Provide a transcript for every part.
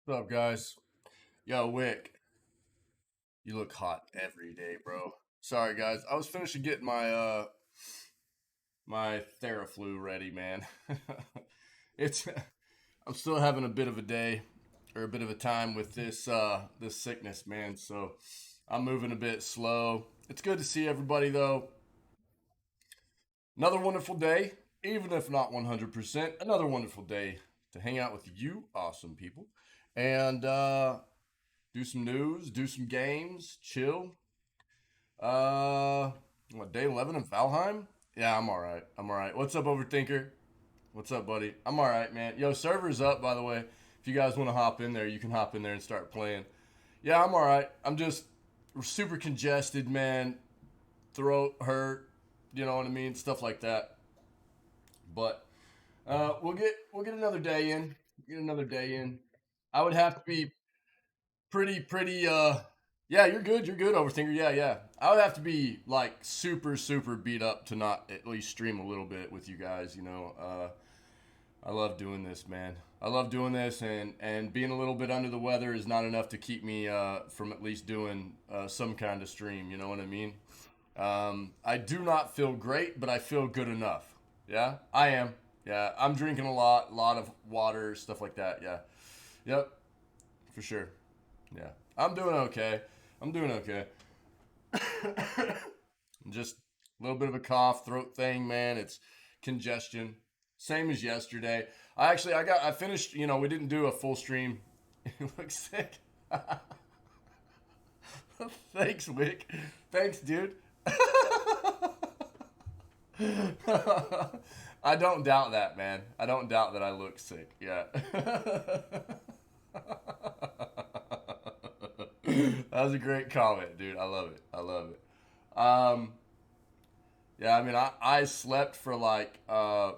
What's up, guys? Yo, Wick, you look hot every day, bro. Sorry, guys. I was finishing getting my Theraflu ready, man. it's I'm still having a bit of a day or a bit of a time with this sickness, man. So I'm moving a bit slow. It's good to see everybody though. Another wonderful day, even if not 100%. Another wonderful day to hang out with you, awesome people, and do some news, do some games, chill. Uh, what, day 11 in Valheim? Yeah, I'm all right. I'm all right. What's up, Overthinker? What's up, buddy? I'm all right, man. Yo, server's up, by the way. If you guys want to hop in there, you can hop in there and start playing. Yeah, I'm all right. I'm just super congested, man. Throat hurt. You know what I mean? Stuff like that. But we'll get another day in. Get another day in. I would have to be pretty. Yeah, you're good, Overthinker. Yeah. I would have to be like super beat up to not at least stream a little bit with you guys. I love doing this, man. I love doing this, and being a little bit under the weather is not enough to keep me from at least doing some kind of stream. You know what I mean? I do not feel great, but I feel good enough. Yeah, I am. Yeah, I'm drinking a lot of water, stuff like that. Yeah, yep, for sure. Yeah, I'm doing okay. I'm doing okay. Just a little bit of a cough, throat thing, man. It's congestion. Same as yesterday. I finished, we didn't do a full stream. You look sick. Thanks, Wick. Thanks, dude. I don't doubt that, man. I don't doubt that I look sick. Yeah. That was a great comment, dude. I love it. I love it. Yeah, I mean, I slept for like, yeah,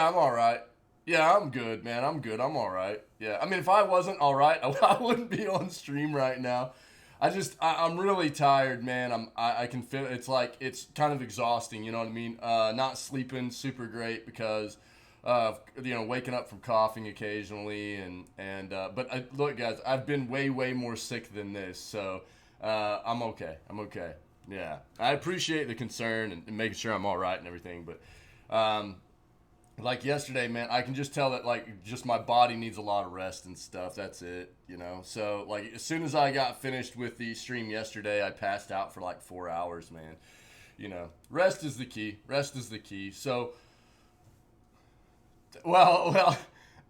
I'm all right. Yeah, I'm good, man. I'm good. I'm all right. Yeah, I mean, if I wasn't all right, I wouldn't be on stream right now. I'm really tired, man. I can feel it's like it's kind of exhausting. You know what I mean? Not sleeping super great because waking up from coughing occasionally but look, guys, I've been way more sick than this, so I'm okay. I'm okay. Yeah, I appreciate the concern and making sure I'm all right and everything, but like yesterday, man, I can just tell that like just my body needs a lot of rest and stuff. That's it. So like as soon as I got finished with the stream yesterday, I passed out for like 4 hours, man. Rest is the key. Rest is the key. So, well,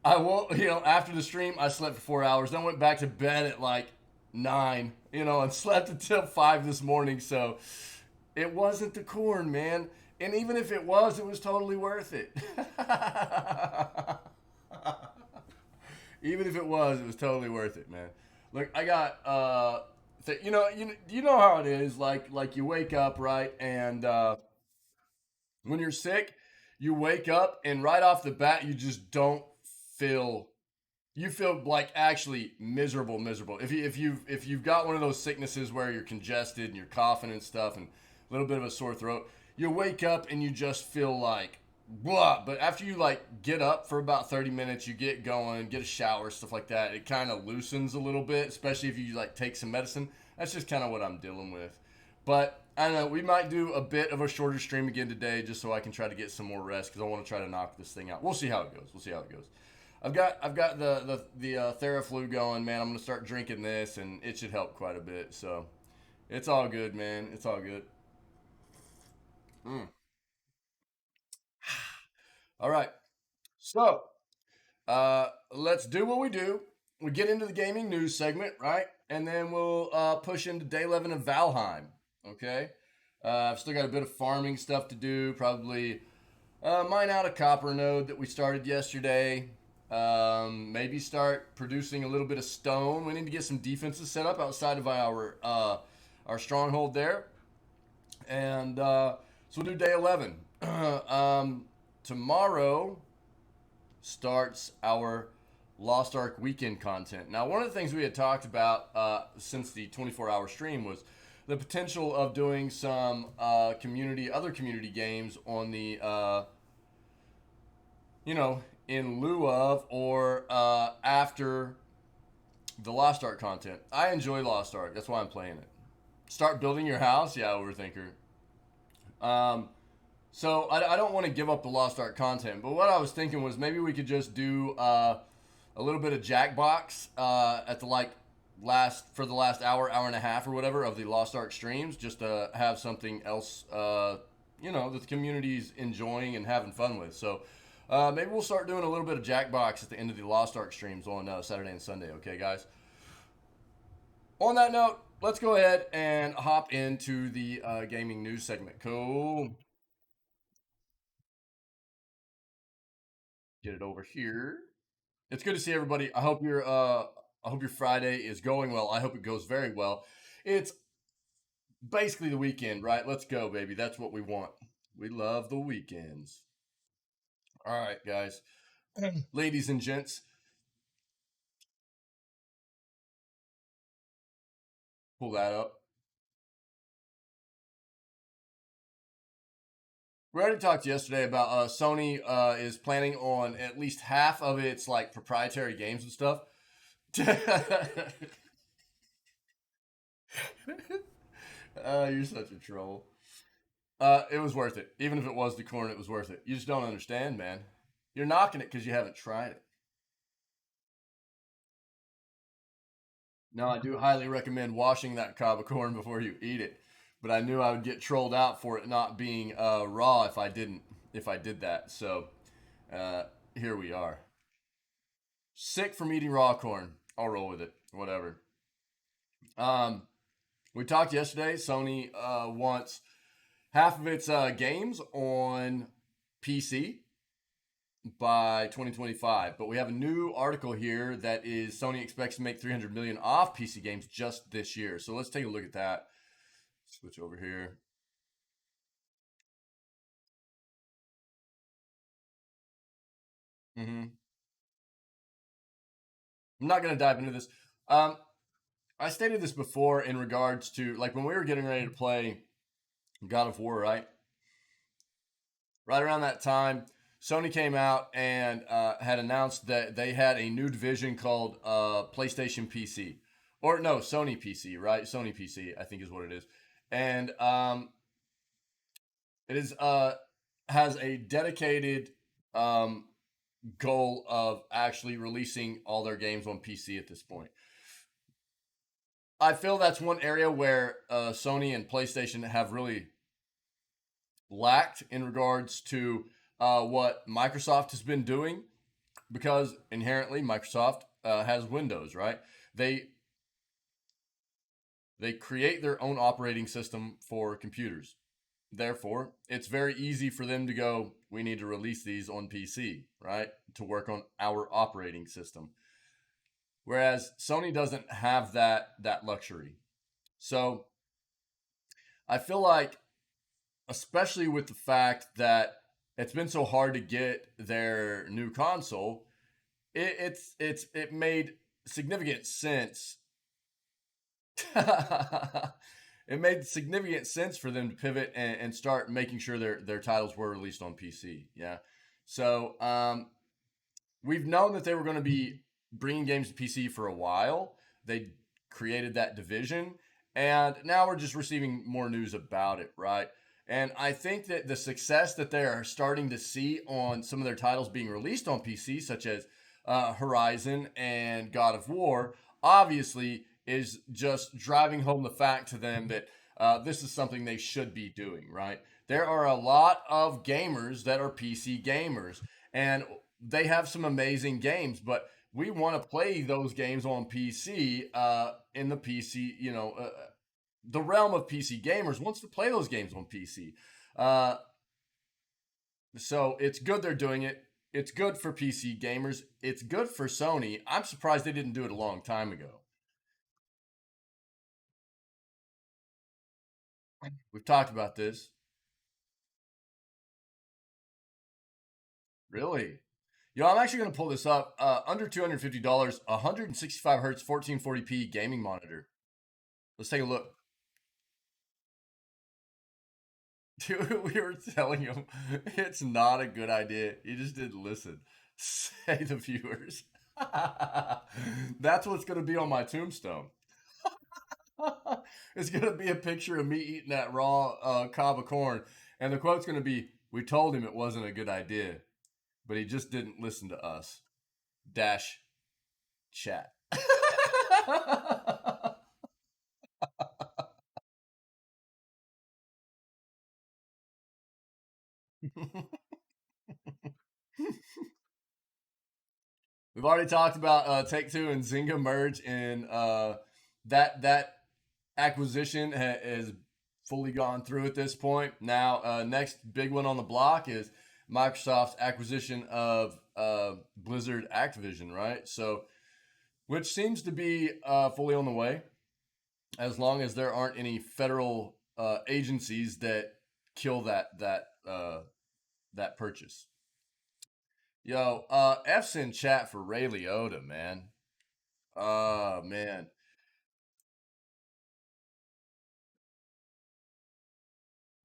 I won't. After the stream, I slept for 4 hours. Then went back to bed at like 9. And slept until 5 this morning. So it wasn't the corn, man. And even if it was totally worth it. Even if it was totally worth it, man. Look, I got, you know how it is. Like you wake up, right, and when you're sick, you wake up, and right off the bat, you just don't feel. You feel like actually miserable. If you've got one of those sicknesses where you're congested and you're coughing and stuff and a little bit of a sore throat, you wake up and you just feel like blah. But after you like get up for about 30 minutes, you get going, get a shower, stuff like that, it kind of loosens a little bit, especially if you like take some medicine. That's just kind of what I'm dealing with. But I don't know, we might do a bit of a shorter stream again today just so I can try to get some more rest because I want to try to knock this thing out. We'll see how it goes. We'll see how it goes. I've got the Theraflu going, man. I'm gonna start drinking this, and it should help quite a bit. So it's all good, man. It's all good. Mm. All right. So let's do what we do. We get into the gaming news segment, right? And then we'll push into day 11 of Valheim. Okay. I've still got a bit of farming stuff to do. Probably mine out a copper node that we started yesterday. Maybe start producing a little bit of stone. We need to get some defenses set up outside of our stronghold there. And so we'll do day 11. Tomorrow starts our Lost Ark weekend content. Now, one of the things we had talked about since the 24-hour stream was the potential of doing some other community games on the, in lieu of or after the Lost Ark content. I enjoy Lost Ark. That's why I'm playing it. Start building your house? Yeah, overthinker. Um, so I don't want to give up the Lost Ark content, but what I was thinking was maybe we could just do a little bit of Jackbox at the last for the last hour and a half or whatever of the Lost Ark streams, just to have something else, that the community's enjoying and having fun with. So maybe we'll start doing a little bit of Jackbox at the end of the Lost Ark streams on Saturday and Sunday. Okay, guys. On that note, let's go ahead and hop into the gaming news segment. Cool. Get it over here. It's good to see everybody. I hope your Friday is going well. I hope it goes very well. It's basically the weekend, right? Let's go, baby. That's what we want. We love the weekends. All right, guys. Ladies and gents, pull that up. We already talked yesterday about Sony is planning on at least half of its like proprietary games and stuff. You're such a troll. It was worth it. Even if it was the corn, it was worth it. You just don't understand, man. You're knocking it because you haven't tried it. No, I do highly recommend washing that cob of corn before you eat it. But I knew I would get trolled out for it not being raw if I didn't. If I did that, so uh, here we are. Sick from eating raw corn. I'll roll with it. Whatever. Um, we talked yesterday. Sony wants half of its games on PC by 2025. But we have a new article here that is Sony expects to make 300 million off PC games just this year. So let's take a look at that. Switch over here. I'm not going to dive into this. Um, I stated this before in regards to like when we were getting ready to play God of War, right? Right around that time, Sony came out and had announced that they had a new division called PlayStation PC, or no, Sony PC, right? Sony PC, I think is what it is, and it is has a dedicated um, goal of actually releasing all their games on PC at this point. I feel that's one area where Sony and PlayStation have really lacked in regards to what Microsoft has been doing, because inherently Microsoft has Windows, right? They they create their own operating system for computers. Therefore, it's very easy for them to go, we need to release these on PC, right? To work on our operating system. Whereas Sony doesn't have that luxury. So, I feel like especially with the fact that it's been so hard to get their new console, it made significant sense. It made significant sense for them to pivot and start making sure their titles were released on PC. Yeah, so we've known that they were going to be bringing games to PC for a while. They created that division, and now we're just receiving more news about it, right? And I think that the success that they are starting to see on some of their titles being released on PC, such as Horizon and God of War, obviously is just driving home the fact to them that this is something they should be doing, right? There are a lot of gamers that are PC gamers, and they have some amazing games, but we want to play those games on PC in the PC, the realm of PC gamers wants to play those games on PC. Uh, so it's good they're doing it. It's good for PC gamers. It's good for Sony. I'm surprised they didn't do it a long time ago. We've talked about this. Really? I'm actually going to pull this up. Under $250, 165 hertz, 1440p gaming monitor. Let's take a look. Dude, we were telling him it's not a good idea. He just didn't listen. Say the viewers. That's what's gonna be on my tombstone. It's gonna be a picture of me eating that raw cob of corn, and the quote's gonna be, "We told him it wasn't a good idea, but he just didn't listen to us." Dash chat. We've already talked about Take Two and Zynga merge, and that acquisition has fully gone through at this point. Now, next big one on the block is Microsoft's acquisition of Blizzard Activision, right? So, which seems to be fully on the way, as long as there aren't any federal agencies that kill that purchase. Yo, F's in chat for Ray Liotta, man. Man,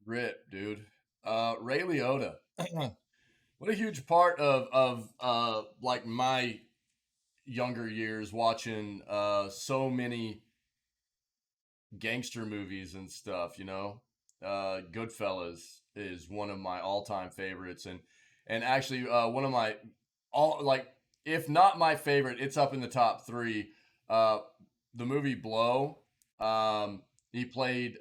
rip, dude. Ray Liotta. What a huge part of like my younger years watching so many gangster movies and stuff. Goodfellas is one of my all time favorites, and actually one of my all like if not my favorite, it's up in the top three. Uh, the movie Blow. He played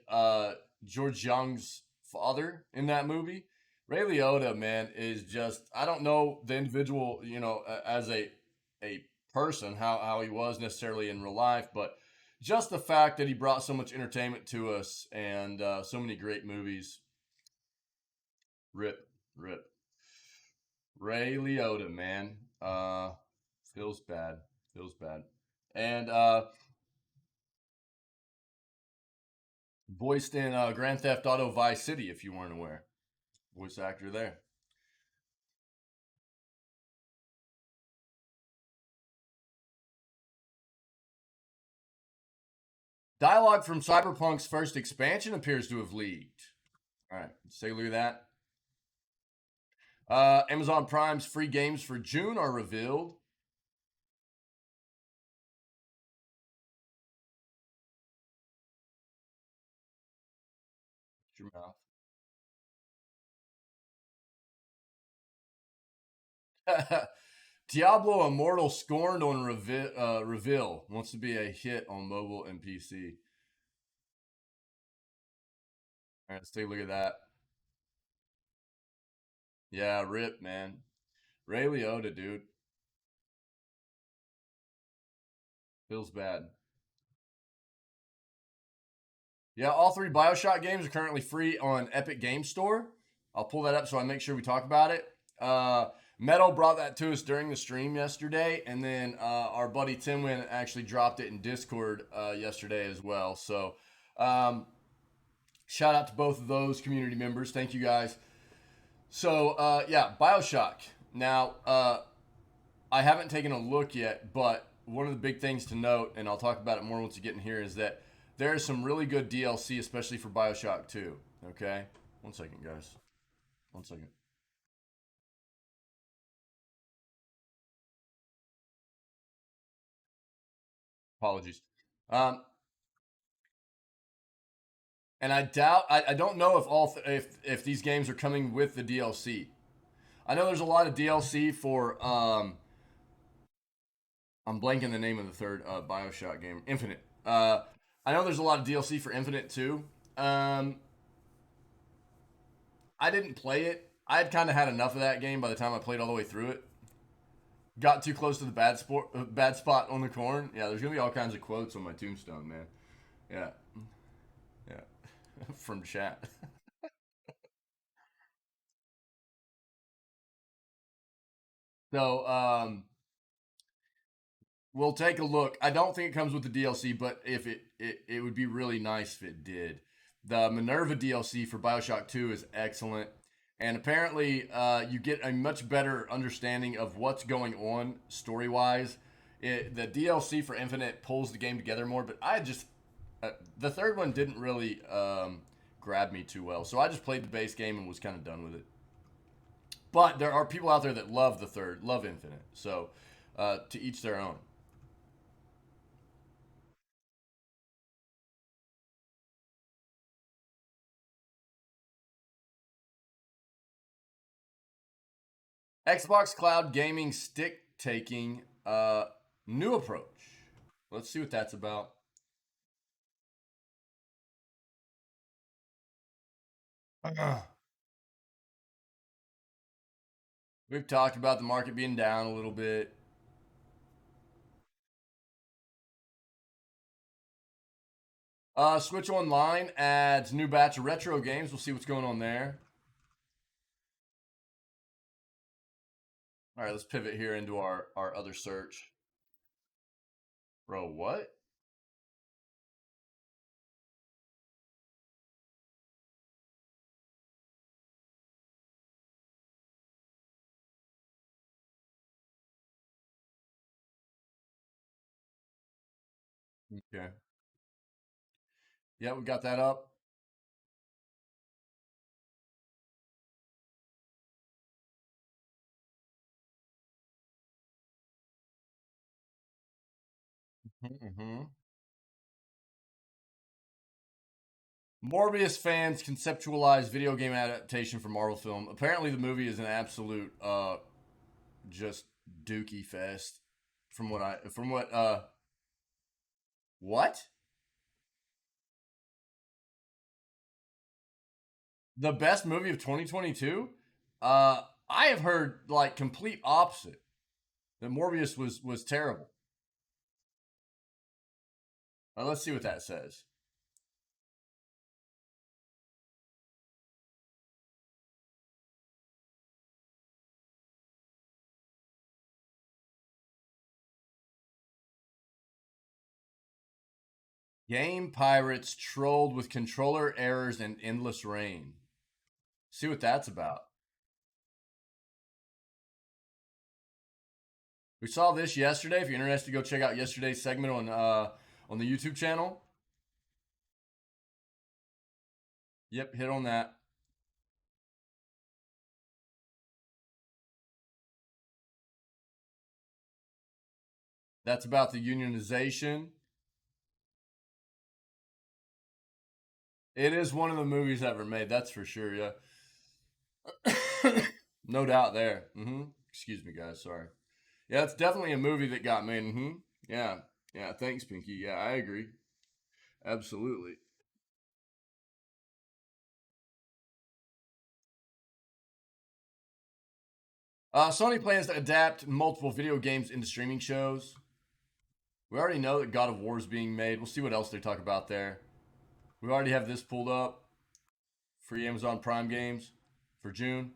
George Young's father in that movie. Ray Liotta, man, is just I don't know the individual, as a person how he was necessarily in real life, but just the fact that he brought so much entertainment to us and so many great movies. Rip, rip. Ray Liotta, man. Feels bad. Feels bad. And voiced in Grand Theft Auto Vice City, if you weren't aware. Voice actor there. Dialogue from Cyberpunk's first expansion appears to have leaked. All right, let's take a look at that. Amazon Prime's free games for June are revealed. Shut your mouth. Diablo Immortal scorned on reveal. Wants to be a hit on mobile and PC. All right, let's take a look at that. Yeah, rip, man. Ray Liotta, dude. Feels bad. Yeah, all three Bioshock games are currently free on Epic Game Store. I'll pull that up so I make sure we talk about it. Metal brought that to us during the stream yesterday, and then our buddy Timwin actually dropped it in Discord yesterday as well. So, shout out to both of those community members. Thank you guys. So, yeah, Bioshock. Now, I haven't taken a look yet, but one of the big things to note, and I'll talk about it more once you get in here, is that there is some really good DLC, especially for Bioshock 2. Okay? One second, guys. One second. Apologies. Um, and I doubt, I don't know if if these games are coming with the DLC. I know there's a lot of DLC for, I'm blanking the name of the third Bioshock game, Infinite. I know there's a lot of DLC for Infinite too. Um, I didn't play it. I had kind of had enough of that game by the time I played all the way through it. Got too close to the bad spot on the corn. Yeah, there's gonna be all kinds of quotes on my tombstone, man. Yeah, yeah, from chat. So, we'll take a look. I don't think it comes with the DLC, but if it would be really nice if it did. The Minerva DLC for Bioshock 2 is excellent. And apparently, you get a much better understanding of what's going on story wise. The DLC for Infinite pulls the game together more, but the third one didn't really grab me too well. So I just played the base game and was kind of done with it. But there are people out there that love the third, love Infinite. So To each their own. Xbox Cloud Gaming Stick Taking New Approach. Let's see what that's about. We've talked about the market being down a little bit. Switch Online adds new batch of retro games. We'll see what's going on there. All right, let's pivot here into our other search. Bro, what? Okay. Yeah, we got that up. Mm-hmm. Morbius fans conceptualize video game adaptation for Marvel film. Apparently, the movie is an absolute just dookie fest. What? The best movie of 2022? I have heard like complete opposite. That Morbius was terrible. Let's see what that says. Game pirates trolled with controller errors and endless rain. See what that's about. We saw this yesterday. If you're interested, go check out yesterday's segment on the YouTube channel. Yep, hit on that. That's about the unionization. It is one of the movies ever made. That's for sure. Yeah, no doubt there. Excuse me, guys. Sorry. Yeah, it's definitely a movie that got made. Yeah, yeah. Thanks, Pinky. Yeah, I agree. Absolutely. Sony plans to adapt multiple video games into streaming shows. We already know that God of War is being made. We'll see what else they talk about there. We already have this pulled up. Free Amazon Prime games for June.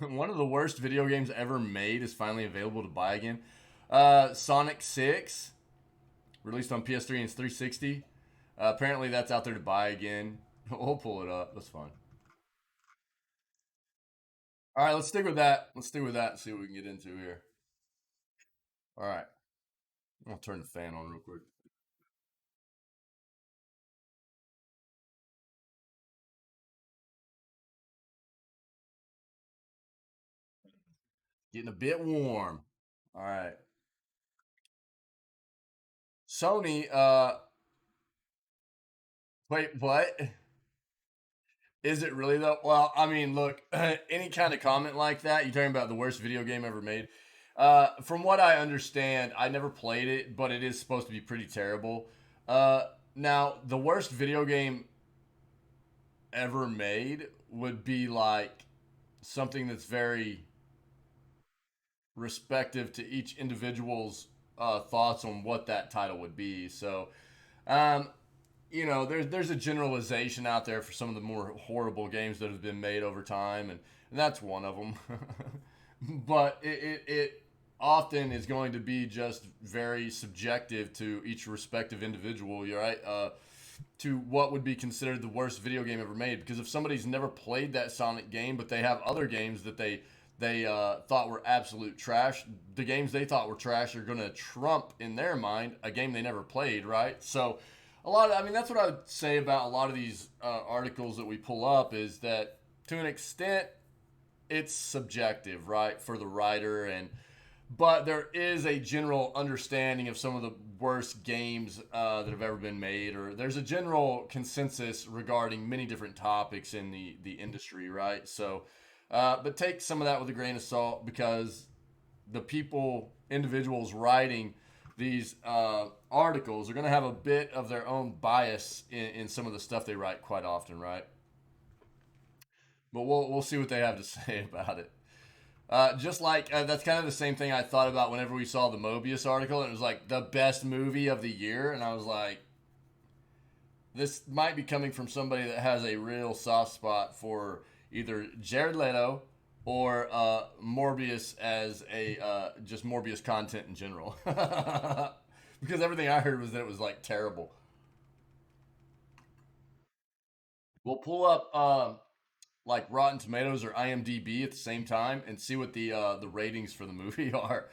One of the worst video games ever made is finally available to buy again. Sonic 6, released on PS3 and 360. Apparently, that's out there to buy again. We'll pull it up. That's fine. All right, let's stick with that. Let's stick with that and see what we can get into here. All right. I'll turn the fan on real quick. Getting a bit warm. All right. Sony, wait, what? Is it really though? Well, I mean, look, any kind of comment like that, you're talking about the worst video game ever made. From what I understand, I never played it, but it is supposed to be pretty terrible. Uh, Now, the worst video game ever made would be like something that's very respective to each individual's thoughts on what that title would be. So, um, there's a generalization out there for some of the more horrible games that have been made over time, and that's one of them. But it often is going to be just very subjective to each respective individual. You're right. to what would be considered the worst video game ever made. Because if somebody's never played that Sonic game, but they have other games that they thought were absolute trash, the games they thought were trash are going to trump in their mind a game they never played, right? So, I mean, that's what I would say about a lot of these articles that we pull up is that to an extent, it's subjective, right, for the writer and but there is a general understanding of some of the worst games that have ever been made, or there's a general consensus regarding many different topics in the industry, right? So, but take some of that with a grain of salt because the individuals writing these articles are going to have a bit of their own bias in some of the stuff they write quite often, right? But we'll see what they have to say about it. Just like that's kind of the same thing I thought about whenever we saw the Mobius article, and it was like the best movie of the year, and I was like, this might be coming from somebody that has a real soft spot for either Jared Leto or Morbius as a just Morbius content in general, because everything I heard was that it was like terrible. We'll pull up like Rotten Tomatoes or IMDb at the same time and see what the ratings for the movie are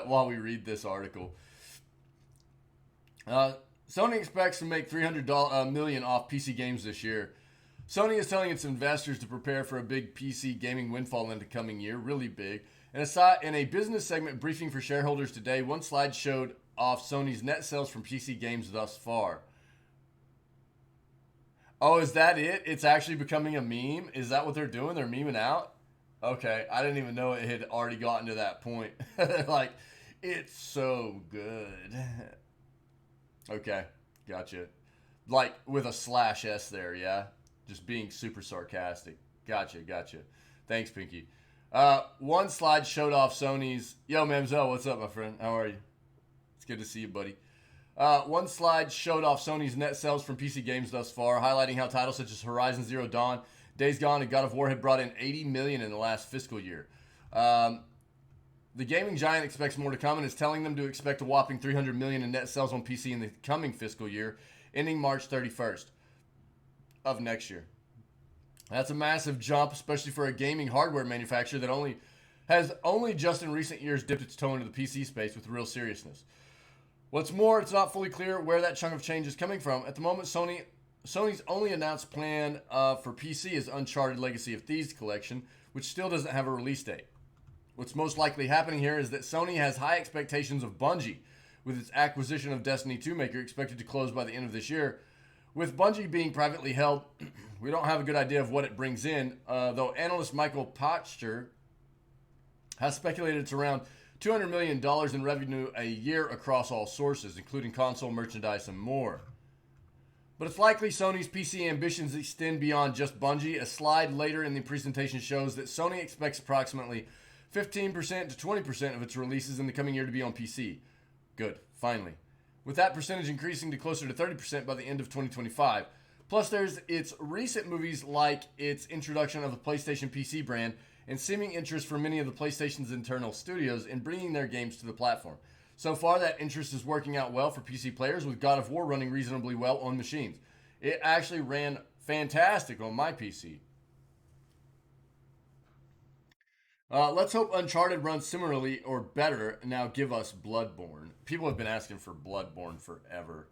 while we read this article. Uh, Sony expects to make $300 million off PC games this year. Sony is telling its investors to prepare for a big PC gaming windfall in the coming year, really big. And aside, in a business segment briefing for shareholders today, one slide showed off Sony's net sales from PC games thus far. Oh, is that it? It's actually becoming a meme? Is that what they're doing? They're memeing out? Okay, I didn't even know it had already gotten to that point. Like, it's so good. Okay, gotcha. Like with a slash S there, yeah? Just being super sarcastic. Gotcha. Thanks, Pinky. One slide showed off Sony's. Yo, Mamzel, what's up, my friend? How are you? It's good to see you, buddy. One slide showed off Sony's net sales from PC games thus far, highlighting how titles such as Horizon Zero Dawn, Days Gone, and God of War had brought in 80 million in the last fiscal year. The gaming giant expects more to come and is telling them to expect a whopping 300 million in net sales on PC in the coming fiscal year, ending March 31st of next year. That's a massive jump, especially for a gaming hardware manufacturer that only just in recent years dipped its toe into the PC space with real seriousness. What's more, it's not fully clear where that chunk of change is coming from. At the moment, Sony's only announced plan for PC is Uncharted Legacy of Thieves collection, which still doesn't have a release date. What's most likely happening here is that Sony has high expectations of Bungie, with its acquisition of Destiny 2 maker expected to close by the end of this year. With Bungie being privately held, we don't have a good idea of what it brings in, though analyst Michael Potcher has speculated it's around $200 million in revenue a year across all sources, including console merchandise and more. But it's likely Sony's PC ambitions extend beyond just Bungie. A slide later in the presentation shows that Sony expects approximately 15% to 20% of its releases in the coming year to be on PC. Good, finally. With that percentage increasing to closer to 30% by the end of 2025. Plus, there's its recent movies like its introduction of the PlayStation PC brand and seeming interest from many of the PlayStation's internal studios in bringing their games to the platform. So far, that interest is working out well for PC players, with God of War running reasonably well on machines. It actually ran fantastic on my PC. Let's hope Uncharted runs similarly or better. Now give us Bloodborne. People have been asking for Bloodborne forever.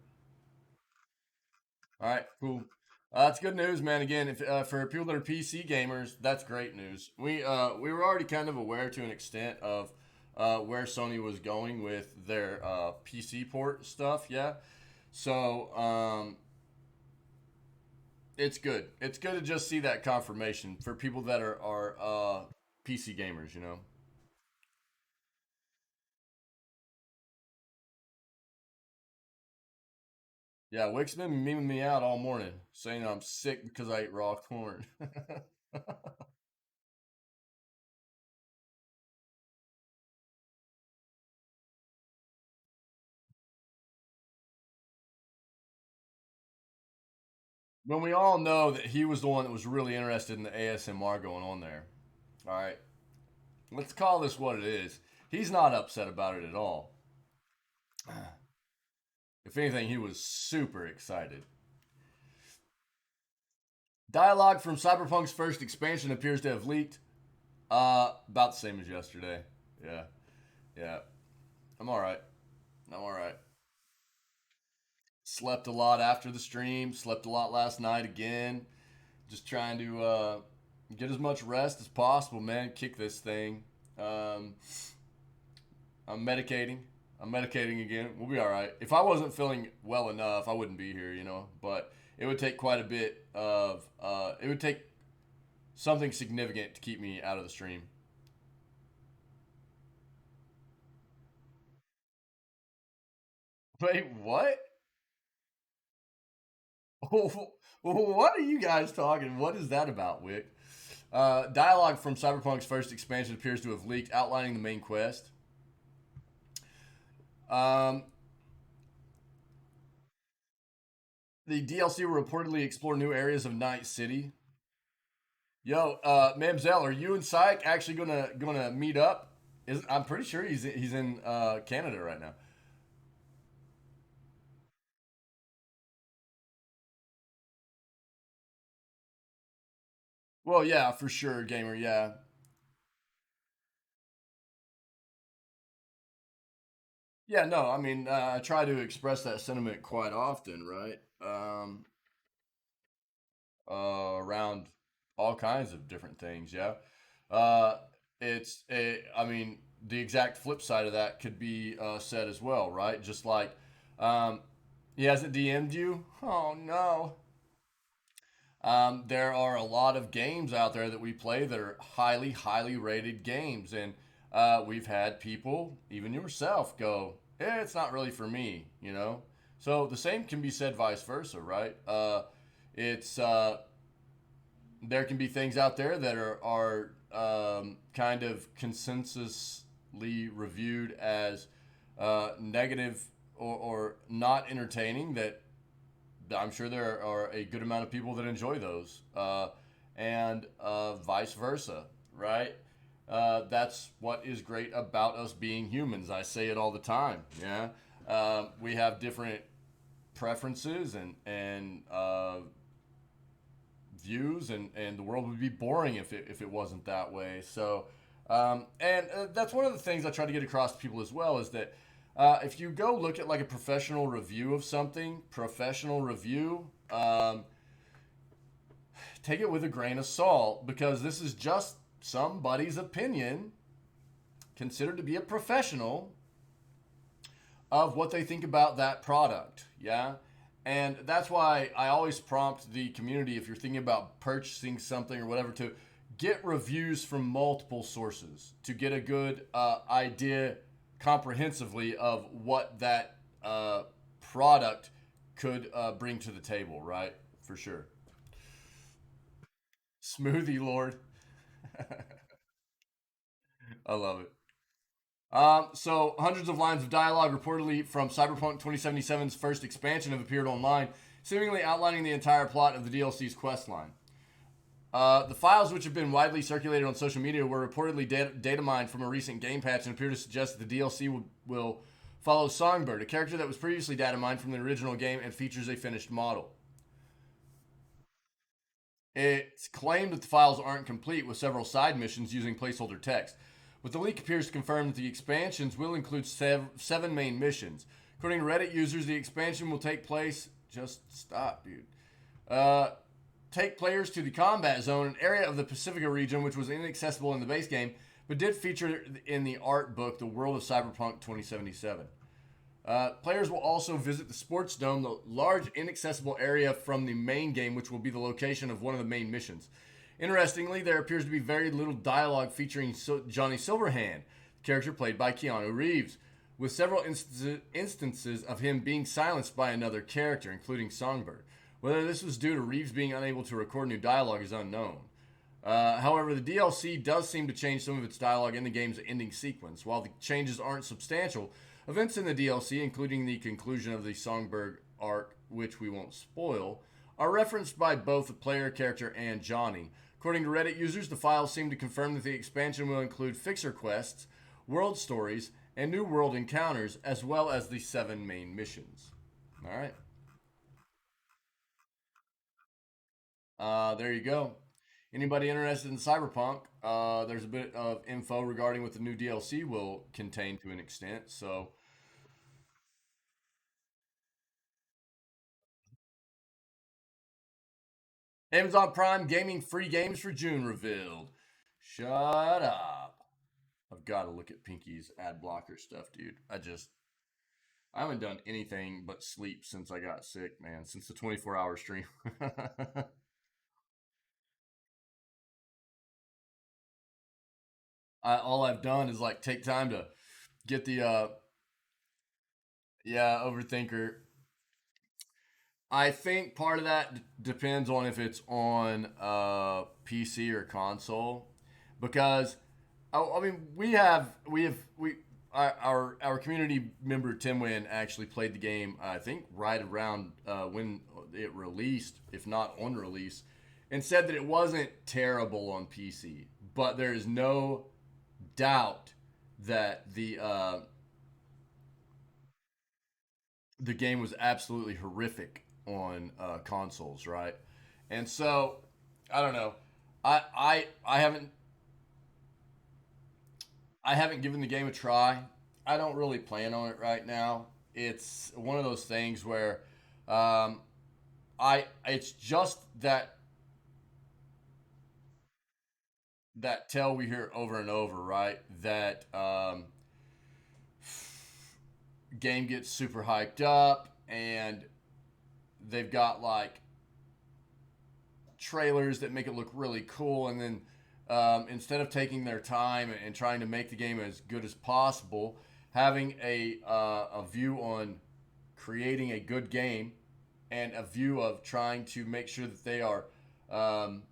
All right, cool. That's good news, man. Again, if, for people that are PC gamers, that's great news. We were already kind of aware to an extent of where Sony was going with their PC port stuff. Yeah, so it's good. It's good to just see that confirmation for people that are PC gamers. You know. Yeah, Wick's been memeing me out all morning, saying I'm sick because I ate raw corn. When we all know that he was the one that was really interested in the ASMR going on there. All right, let's call this what it is. He's not upset about it at all. If anything, he was super excited. Dialogue from Cyberpunk's first expansion appears to have leaked. About the same as yesterday. Yeah, yeah. I'm all right. I'm all right. Slept a lot after the stream. Slept a lot last night again. Just trying to get as much rest as possible, man. Kick this thing. Um, I'm medicating. I'm medicating again. We'll be all right. If I wasn't feeling well enough, I wouldn't be here, you know. But it would take quite a bit of. It would take something significant to keep me out of the stream. Wait, what? What are you guys talking? What is that about, Wick? Dialogue from Cyberpunk's first expansion appears to have leaked, outlining the main quest. Um, the DLC will reportedly explore new areas of Night City. Yo, Mamzelle, are you and Syke actually gonna meet up? I'm pretty sure he's in Canada right now. Well, yeah, for sure, gamer. Yeah, yeah. No, I mean, I try to express that sentiment quite often, right? Around all kinds of different things. Yeah, uh, I mean, the exact flip side of that could be said as well, right? Just like um, he hasn't DM'd you. Oh no. There are a lot of games out there that we play that are highly, highly rated games, and we've had people, even yourself, go, "Eh, it's not really for me," you know. So the same can be said vice versa, right? It's There can be things out there that are kind of consensusly reviewed as negative or not entertaining that I'm sure there are a good amount of people that enjoy those, and vice versa, right? That's what is great about us being humans. I say it all the time. Yeah, we have different preferences and views, and the world would be boring if it wasn't that way. So, and that's one of the things I try to get across to people as well is that if you go look at like a professional review of something, professional review, take it with a grain of salt because this is just somebody's opinion considered to be a professional of what they think about that product. Yeah. And that's why I always prompt the community if you're thinking about purchasing something or whatever to get reviews from multiple sources to get a good idea comprehensively of what that product could bring to the table, right? For sure. Smoothie Lord. I love it. So, hundreds of lines of dialogue reportedly from Cyberpunk 2077's first expansion have appeared online, seemingly outlining the entire plot of the DLC's questline. The files, which have been widely circulated on social media, were reportedly data mined from a recent game patch and appear to suggest that the DLC will follow Songbird, a character that was previously data mined from the original game and features a finished model. It's claimed that the files aren't complete, with several side missions using placeholder text. But the leak appears to confirm that the expansions will include seven main missions. According to Reddit users, the expansion will take place. Just stop, dude. Uh, Take players to the combat zone, an area of the Pacifica region which was inaccessible in the base game, but did feature in the art book, The World of Cyberpunk 2077. Players will also visit the Sports Dome, the large inaccessible area from the main game, which will be the location of one of the main missions. Interestingly, there appears to be very little dialogue featuring Johnny Silverhand, the character played by Keanu Reeves, with several instances of him being silenced by another character, including Songbird. Whether this was due to Reeves being unable to record new dialogue is unknown. However, the DLC does seem to change some of its dialogue in the game's ending sequence. While the changes aren't substantial, events in the DLC, including the conclusion of the Songbird arc, which we won't spoil, are referenced by both the player character and Johnny. According to Reddit users, the files seem to confirm that the expansion will include fixer quests, world stories, and new world encounters, as well as the seven main missions. All right. There you go. Anybody interested in Cyberpunk? There's a bit of info regarding what the new DLC will contain to an extent. So, Amazon Prime Gaming free games for June revealed. Shut up. I've got to look at Pinky's ad blocker stuff, dude. I haven't done anything but sleep since I got sick, man. Since the 24-hour stream. All I've done is like take time to get the yeah, overthinker. I think part of that depends on if it's on PC or console, because I mean we our community member Tim Wynn actually played the game. I think right around when it released, if not on release, and said that it wasn't terrible on PC, but there is no doubt that the game was absolutely horrific on consoles, right? And so I don't know. I haven't given the game a try. I don't really plan on it right now. It's one of those things where um, I it's just that tell we hear over and over, right? That game gets super hyped up and they've got like trailers that make it look really cool, and then instead of taking their time and trying to make the game as good as possible, having a view on creating a good game and a view of trying to make sure that they are um,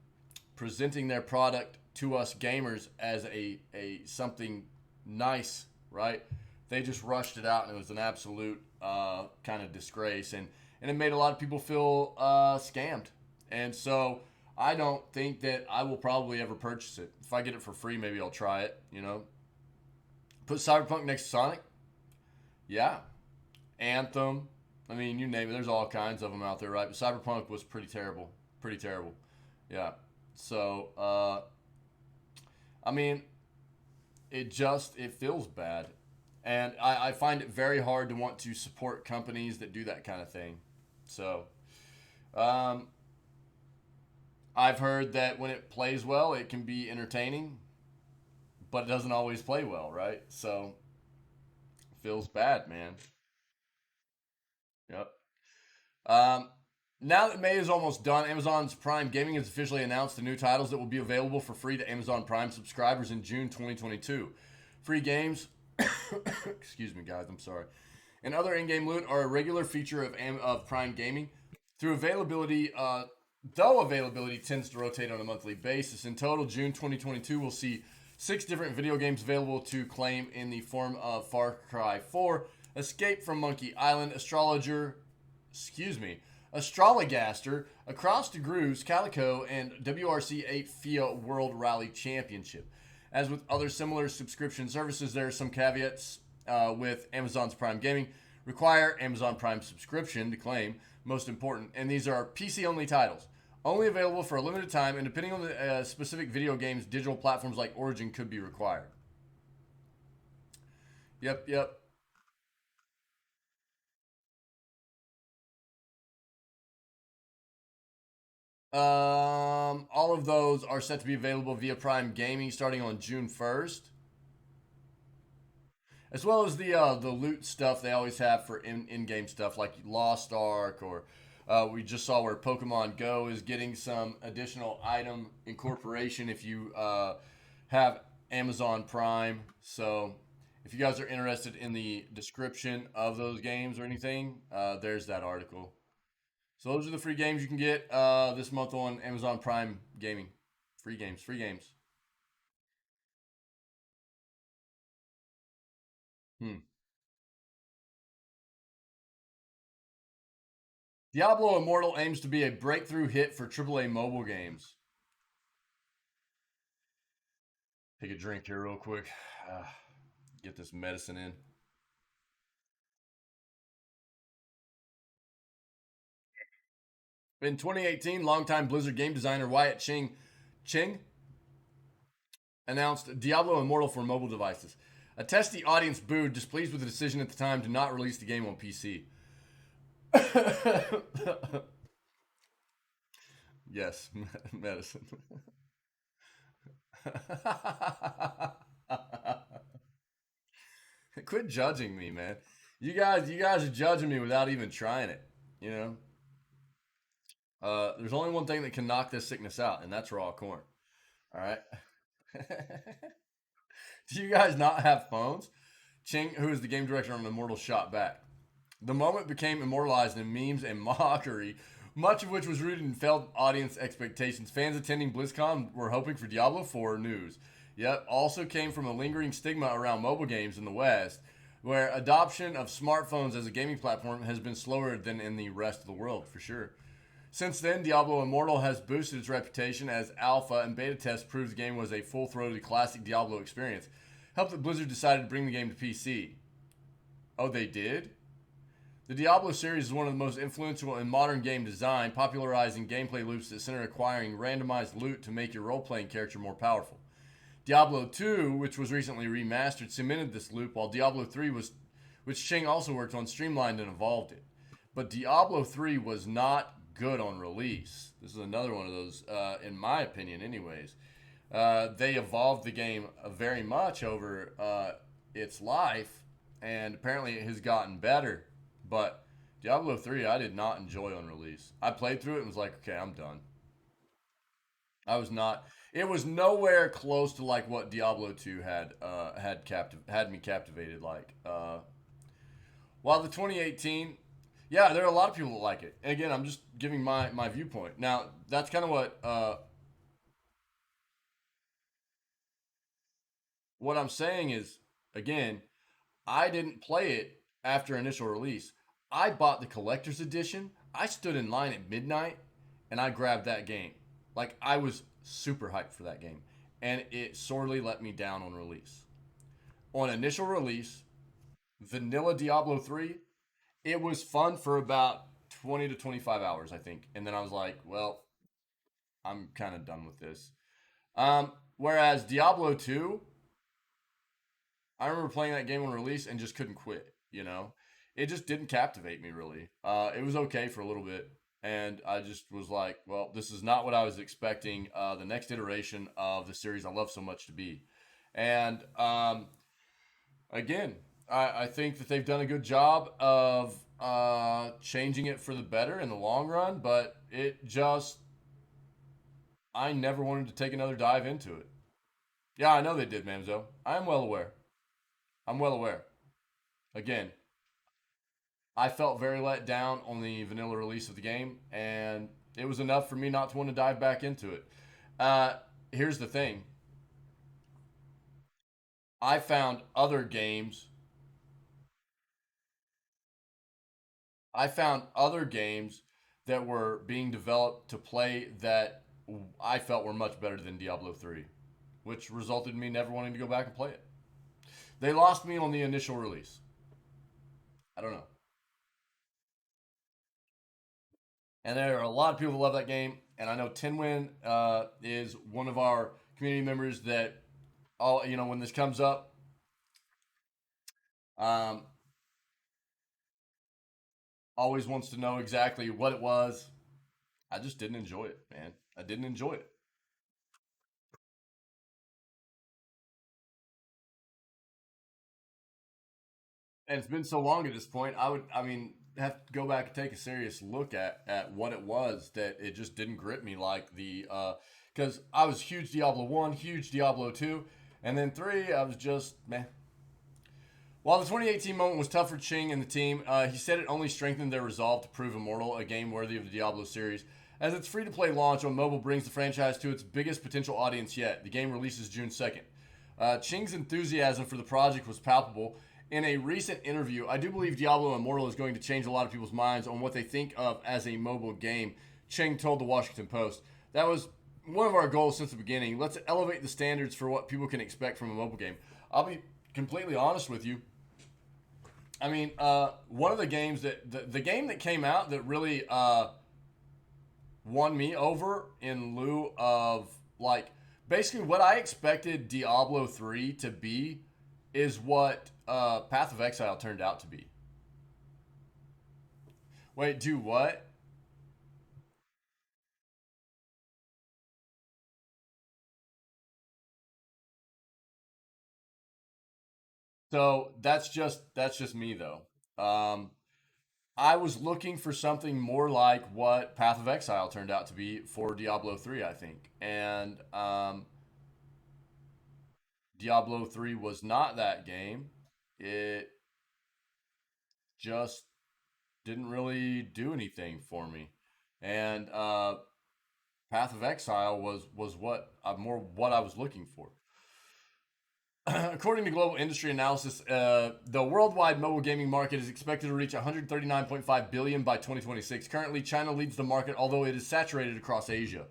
presenting their product to us gamers as a something nice, right? They just rushed it out, and it was an absolute kind of disgrace, and it made a lot of people feel scammed. And so I don't think that I will probably ever purchase it. If I get it for free, maybe I'll try it. You know, put Cyberpunk next to Sonic. Yeah, Anthem. I mean, you name it. There's all kinds of them out there, right? But Cyberpunk was pretty terrible. Pretty terrible. Yeah. So, I mean, it feels bad, and I find it very hard to want to support companies that do that kind of thing. So, um, I've heard that when it plays well, it can be entertaining, but it doesn't always play well, right? So, it feels bad, man. Yep. Um, Now that May is almost done, Amazon's Prime Gaming has officially announced the new titles that will be available for free to Amazon Prime subscribers in June 2022. Free games, excuse me, guys, I'm sorry, and other in-game loot are a regular feature of Prime Gaming. Through availability, though availability tends to rotate on a monthly basis, in total, June 2022 will see 6 different video games available to claim in the form of Far Cry 4, Escape from Monkey Island, Astrologaster, Across the Grooves, Calico, and WRC 8 FIA World Rally Championship. As with other similar subscription services, there are some caveats with Amazon's Prime Gaming. Require Amazon Prime subscription to claim, most important, and these are PC only titles. Only available for a limited time, and depending on the specific video games, digital platforms like Origin could be required. Yep, yep. All of those are set to be available via Prime Gaming starting on June 1st, as well as the loot stuff they always have for in-game stuff like Lost Ark, or we just saw where Pokemon Go is getting some additional item incorporation if you have Amazon Prime. So if you guys are interested in the description of those games or anything, there's that article. So those are the free games you can get this month on Amazon Prime Gaming. Free games, free games. Hmm. Diablo Immortal aims to be a breakthrough hit for AAA mobile games. Take a drink here real quick. Uh, get this medicine in. In 2018, longtime Blizzard game designer Wyatt Ching announced Diablo Immortal for mobile devices. A testy audience booed, displeased with the decision at the time to not release the game on PC. Yes, medicine. Quit judging me, man. You guys are judging me without even trying it. You know, there's only one thing that can knock this sickness out, and that's raw corn. All right. Do you guys not have phones? Ching, who is the game director on Immortal, shot back. The moment became immortalized in memes and mockery, much of which was rooted in failed audience expectations. Fans attending BlizzCon were hoping for Diablo 4 news. Yet, also came from a lingering stigma around mobile games in the West, where adoption of smartphones as a gaming platform has been slower than in the rest of the world, for sure. Since then, Diablo Immortal has boosted its reputation as alpha and beta tests proved the game was a full-throated classic Diablo experience. Helped that Blizzard decided to bring the game to PC. Oh, they did? The Diablo series is one of the most influential in modern game design, popularizing gameplay loops that center acquiring randomized loot to make your role-playing character more powerful. Diablo 2, which was recently remastered, cemented this loop, while Diablo 3 which Ching also worked on, streamlined and evolved it. But Diablo 3 was not good on release. This is another one of those, in my opinion, anyways. They evolved the game very much over its life, and apparently it has gotten better. But Diablo 3, I did not enjoy on release. I played through it and was like, okay, I'm done. I was not. It was nowhere close to like what Diablo 2 had me captivated like. While the 2018, yeah, there are a lot of people that like it. And again, I'm just giving my viewpoint. Now, that's kind of what I'm saying is, again, I didn't play it after initial release. I bought the collector's edition. I stood in line at midnight and I grabbed that game. Like I was super hyped for that game. And it sorely let me down on release. On initial release, vanilla Diablo 3, it was fun for about 20 to 25 hours, I think. And then I was like, well, I'm kind of done with this. Whereas Diablo 2, I remember playing that game on release and just couldn't quit. You know, it just didn't captivate me really. It was okay for a little bit, and I just was like, well, this is not what I was expecting. The next iteration of the series I love so much to be, and again, I think that they've done a good job of changing it for the better in the long run. But it just, I never wanted to take another dive into it. Yeah, I know they did, Mamzo. I'm well aware. I'm well aware. Again, I felt very let down on the vanilla release of the game, and it was enough for me not to want to dive back into it. Uh, Here's the thing: I found other games. I found other games that were being developed to play that I felt were much better than Diablo 3, which resulted in me never wanting to go back and play it. They lost me on the initial release. I don't know. And there are a lot of people that love that game. And I know Tinwin is one of our community members that all when this comes up, um, always wants to know exactly what it was. I just didn't enjoy it, man. I didn't enjoy it. And it's been so long at this point. I mean, have to go back and take a serious look at what it was that it just didn't grip me like the because I was huge Diablo 1, huge Diablo 2, and then 3 I was just meh. While the 2018 moment was tough for Ching and the team, he said it only strengthened their resolve to prove Immortal a game worthy of the Diablo series. As its free to play launch on mobile brings the franchise to its biggest potential audience yet. The game releases June 2nd. Ching's enthusiasm for the project was palpable. In a recent interview, I do believe Diablo Immortal is going to change a lot of people's minds on what they think of as a mobile game, Ching told the Washington Post. That was one of our goals since the beginning. Let's elevate the standards for what people can expect from a mobile game. I'll be completely honest with you. I mean, one of the games the game that came out that really won me over in lieu of like basically what I expected Diablo 3 to be is what Path of Exile turned out to be. Wait, do what? So that's just me though. Um, I was looking for something more like what Path of Exile turned out to be for Diablo 3, I think. And Diablo 3 was not that game. It just didn't really do anything for me. And Path of Exile was what more what I was looking for. According to global industry analysis, the worldwide mobile gaming market is expected to reach 139.5 billion by 2026. Currently, China leads the market, although it is saturated across Asia.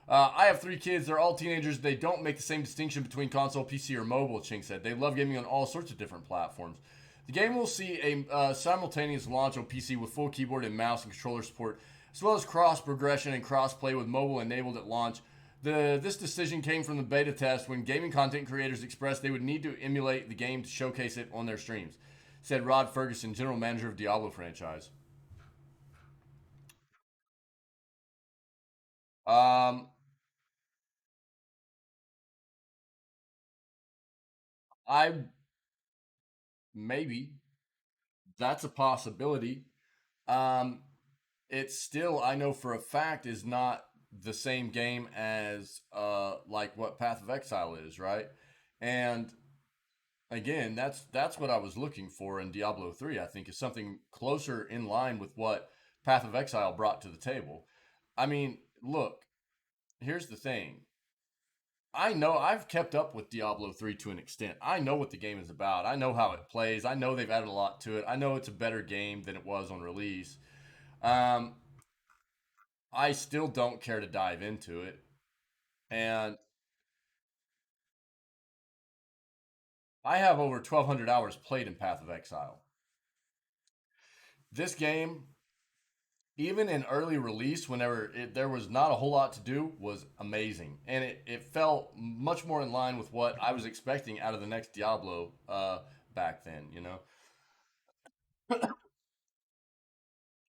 I have three kids. They're all teenagers. They don't make the same distinction between console, PC, or mobile, Ching said. They love gaming on all sorts of different platforms. The game will see a simultaneous launch on PC with full keyboard and mouse and controller support, as well as cross progression and cross play with mobile enabled at launch. This decision came from the beta test when gaming content creators expressed they would need to emulate the game to showcase it on their streams, said Rod Ferguson, general manager of Diablo franchise. Um, I maybe that's a possibility. Um, it's still I know for a fact is not the same game as like what Path of Exile is, right? And again, that's what I was looking for in Diablo 3, I think, is something closer in line with what Path of Exile brought to the table. I mean, look, here's the thing. I know I've kept up with Diablo 3 to an extent. I know what the game is about. I know how it plays. I know they've added a lot to it. I know it's a better game than it was on release. Um, I still don't care to dive into it. And I have over 1,200 hours played in Path of Exile. This game, even in early release, whenever there was not a whole lot to do, was amazing. And it felt much more in line with what I was expecting out of the next Diablo back then, you know?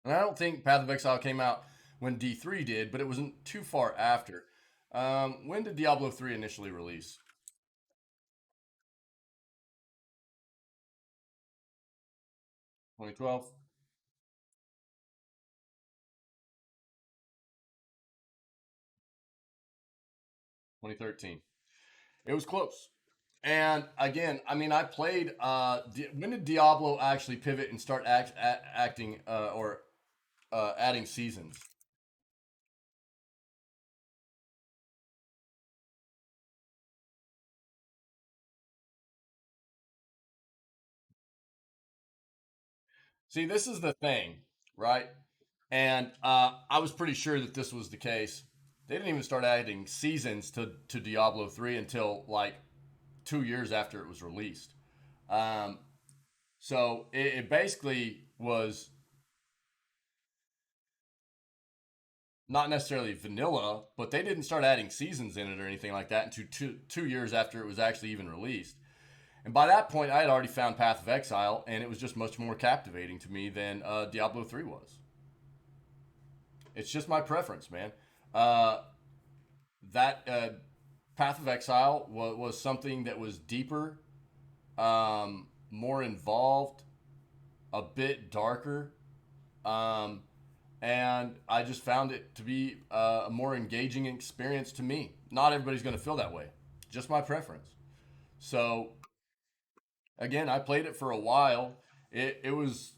And I don't think Path of Exile came out when D3 did, but it wasn't too far after. When did Diablo 3 initially release? 2012, 2013. It was close. And again, I mean, I played. When did Diablo actually pivot and start acting or adding seasons? See, this is the thing, right? And I was pretty sure that this was the case. They didn't even start adding seasons to Diablo 3 until like 2 years after it was released. Um, so it basically was not necessarily vanilla, but they didn't start adding seasons in it or anything like that until 2 years after it was actually even released. And by that point, I had already found Path of Exile, and it was just much more captivating to me than Diablo 3 was. It's just my preference, man. Uh, that Path of Exile was something that was deeper, more involved, a bit darker, um, and I just found it to be a more engaging experience to me. Not everybody's going to feel that way, just my preference. So again, I played it for a while. It was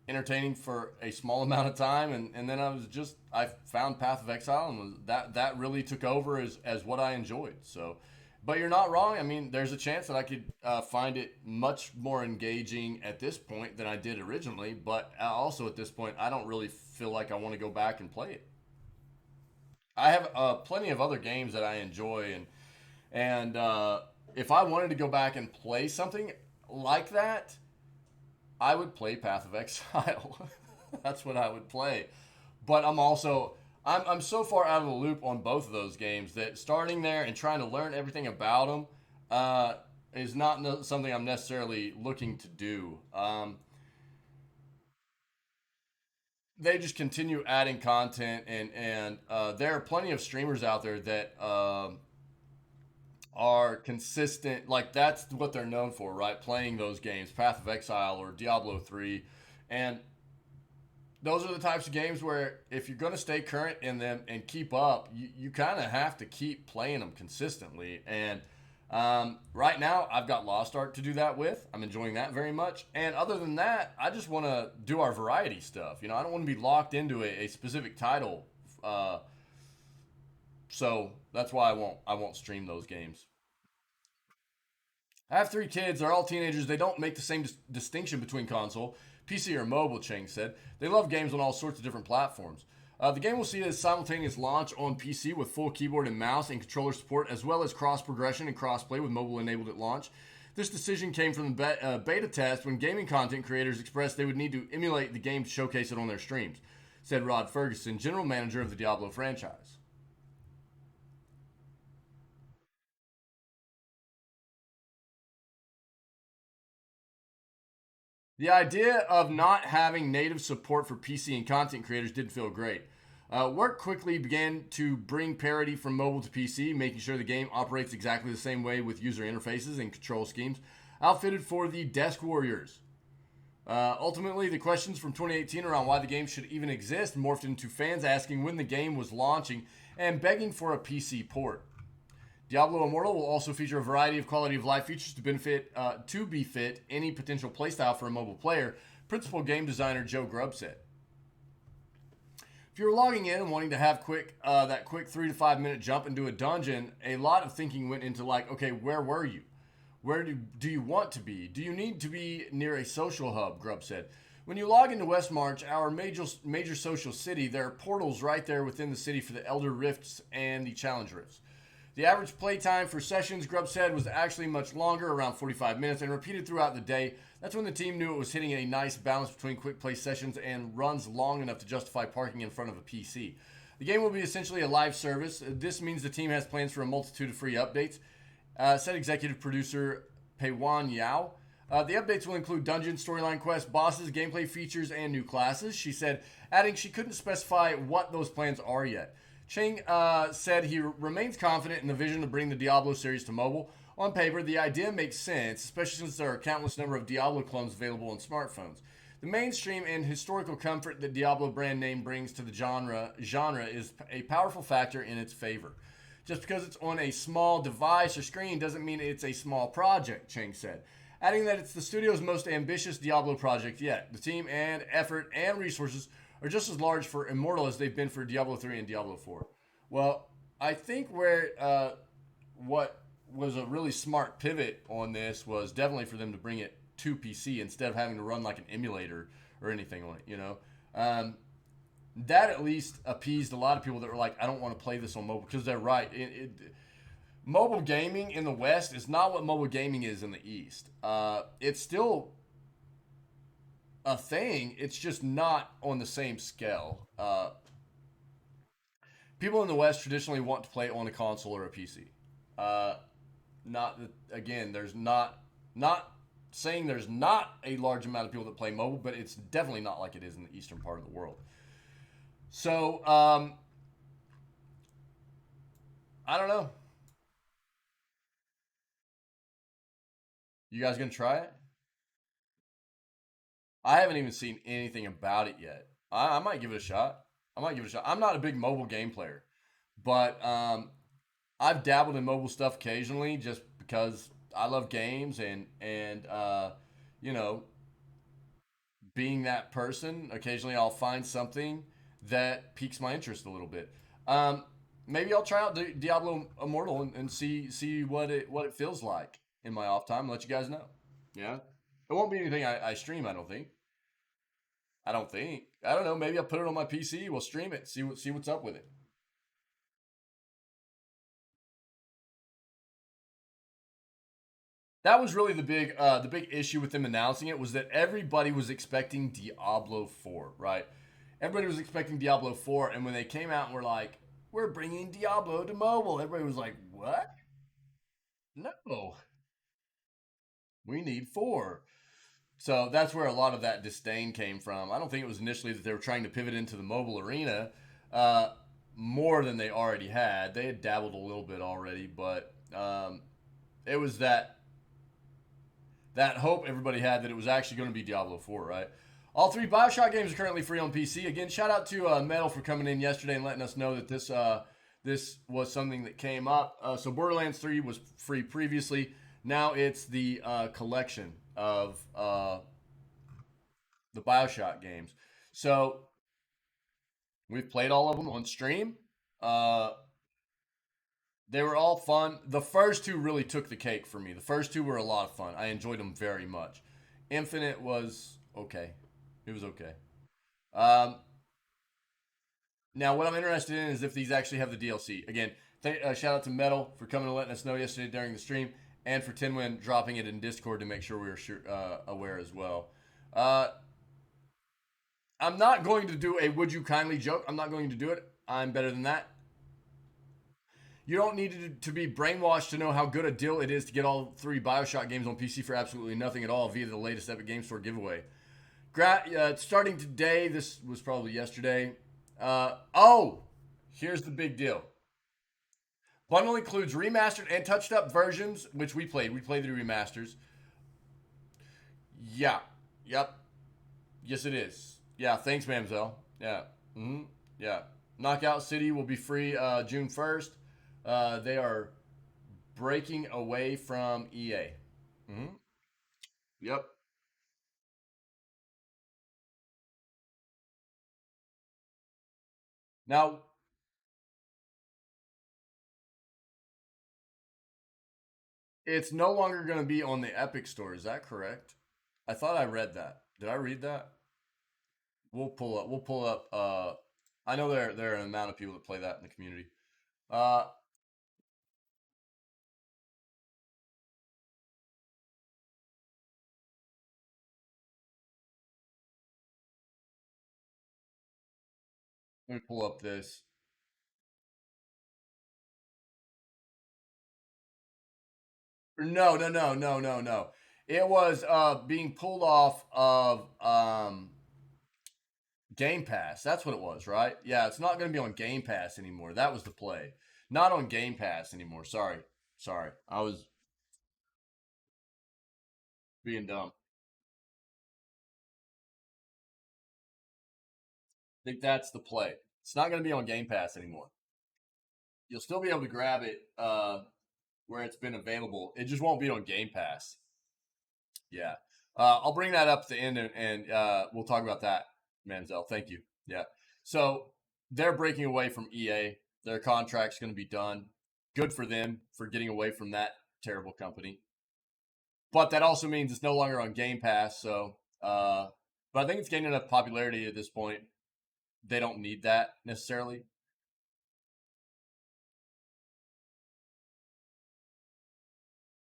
entertaining for a small amount of time, and then I found Path of Exile, and that really took over as what I enjoyed. So, but you're not wrong. I mean, there's a chance that I could find it much more engaging at this point than I did originally. But also at this point, I don't really feel like I want to go back and play it. I have plenty of other games that I enjoy, and if I wanted to go back and play something like that, I would play Path of Exile. That's what I would play. But I'm also I'm so far out of the loop on both of those games that starting there and trying to learn everything about them uh, is not something I'm necessarily looking to do. They just continue adding content, and there are plenty of streamers out there that are consistent. Like that's what they're known for, right? Playing those games, Path of Exile or Diablo 3, and those are the types of games where if you're going to stay current in them and keep up, you kind of have to keep playing them consistently. And right now, I've got Lost Ark to do that with. I'm enjoying that very much. And other than that, I just want to do our variety stuff. You know, I don't want to be locked into a specific title. So that's why I won't stream those games. I have three kids. They're all teenagers. They don't make the same distinction between console, PC, or mobile, Chang said. They love games on all sorts of different platforms. The game will see a simultaneous launch on PC with full keyboard and mouse and controller support, as well as cross progression and crossplay with mobile enabled at launch. This decision came from the beta test when gaming content creators expressed they would need to emulate the game to showcase it on their streams, said Rod Ferguson, general manager of the Diablo franchise. The idea of not having native support for PC and content creators didn't feel great. Work quickly began to bring parity from mobile to PC, making sure the game operates exactly the same way with user interfaces and control schemes, outfitted for the desk warriors. Ultimately, the questions from 2018 around why the game should even exist morphed into fans asking when the game was launching and begging for a PC port. Diablo Immortal will also feature a variety of quality of life features to befit any potential playstyle for a mobile player. Principal game designer Joe Grubb said. If you're logging in and wanting to have that quick 3 to 5 minute jump into a dungeon, a lot of thinking went into like, okay, where were you? Where do you want to be? Do you need to be near a social hub? Grubb said. When you log into Westmarch, our major social city, there are portals right there within the city for the Elder Rifts and the Challenge Rifts. The average playtime for sessions, Grubb said, was actually much longer, around 45 minutes, and repeated throughout the day. That's when the team knew it was hitting a nice balance between quick play sessions and runs long enough to justify parking in front of a PC. The game will be essentially a live service. This means the team has plans for a multitude of free updates, said executive producer Peiwan Yao. The updates will include dungeons, storyline quests, bosses, gameplay features, and new classes, she said, adding she couldn't specify what those plans are yet. Chang said he remains confident in the vision to bring the Diablo series to mobile. On paper, the idea makes sense, especially since there are a countless number of Diablo clones available on smartphones. The mainstream and historical comfort that Diablo brand name brings to the genre is a powerful factor in its favor. Just because it's on a small device or screen doesn't mean it's a small project, Chang said, adding that it's the studio's most ambitious Diablo project yet. The team and effort and resources are just as large for Immortal as they've been for Diablo 3 and Diablo 4. Well, I think what was a really smart pivot on this was definitely for them to bring it to PC instead of having to run like an emulator or anything on it, you know? That at least appeased a lot of people that were like, I don't want to play this on mobile, because they're right. Mobile gaming in the West is not what mobile gaming is in the East. It's still a thing. It's just not on the same scale. People in the West traditionally want to play on a console or a PC. Uh, not that again. There's not saying there's not a large amount of people that play mobile, but it's definitely not like it is in the eastern part of the world. So I don't know. You guys gonna try it? I haven't even seen anything about it yet. I might give it a shot. I might give it a shot. I'm not a big mobile game player, but I've dabbled in mobile stuff occasionally just because I love games and you know, being that person, occasionally I'll find something that piques my interest a little bit. Um, Maybe I'll try out Diablo Immortal and see what it feels like in my off time. And let you guys know. Yeah, it won't be anything I stream. I don't think. I don't think. I don't know. Maybe I'll put it on my PC. We'll stream it. See what's up with it. That was really the big issue with them announcing it was that everybody was expecting Diablo 4, right? everybody was expecting Diablo 4, and when they came out and were like, we're bringing Diablo to mobile, everybody was like, what? No, we need 4. So that's where a lot of that disdain came from. I don't think it was initially that they were trying to pivot into the mobile arena uh, more than they already had. They had dabbled a little bit already, but it was that hope everybody had that it was actually going to be Diablo 4, right? All 3 Bioshock games are currently free on PC. Again, shout out to Metal for coming in yesterday and letting us know that this was something that came up. So Borderlands 3 was free previously. Now it's the collection of the Bioshock games. So we've played all of them on stream. Uh, they were all fun. The first 2 really took the cake for me. The first 2 were a lot of fun. I enjoyed them very much. Infinite was okay. It was okay. Um, Now, what I'm interested in is if these actually have the DLC. Again, shout out to Metal for coming and letting us know yesterday during the stream, and for Tinwin dropping it in Discord to make sure we were aware as well. Uh, I'm not going to do a would you kindly joke. I'm not going to do it. I'm better than that. You don't need to be brainwashed to know how good a deal it is to get all 3 Bioshock games on PC for absolutely nothing at all via the latest Epic Game Store giveaway. Starting today, this was probably yesterday. Here's the big deal. Bundle includes remastered and touched up versions, which we played. We played the remasters. Yeah. Yep. Yes, it is. Yeah. Thanks, Mamzelle. Yeah. Yeah. Knockout City will be free June 1st. They are breaking away from EA. Yep. Now, it's no longer going to be on the Epic Store. Is that correct? I thought I read that. Did I read that? We'll pull up. We'll pull up. I know there are an amount of people that play that in the community. Uh, Let me pull up this. No, no, no, no, no, no. It was being pulled off of Game Pass. That's what it was, right? Yeah, it's not going to be on Game Pass anymore. That was the play. Not on Game Pass anymore. Sorry. Sorry. I was being dumb. I think that's the play. It's not going to be on Game Pass anymore. You'll still be able to grab it where it's been available. It just won't be on Game Pass. Yeah. I'll bring that up at the end and we'll talk about that, Manziel. Thank you. Yeah. So they're breaking away from EA. Their contract's going to be done. Good for them for getting away from that terrible company. But that also means it's no longer on Game Pass. So, but I think it's gaining enough popularity at this point. They don't need that necessarily.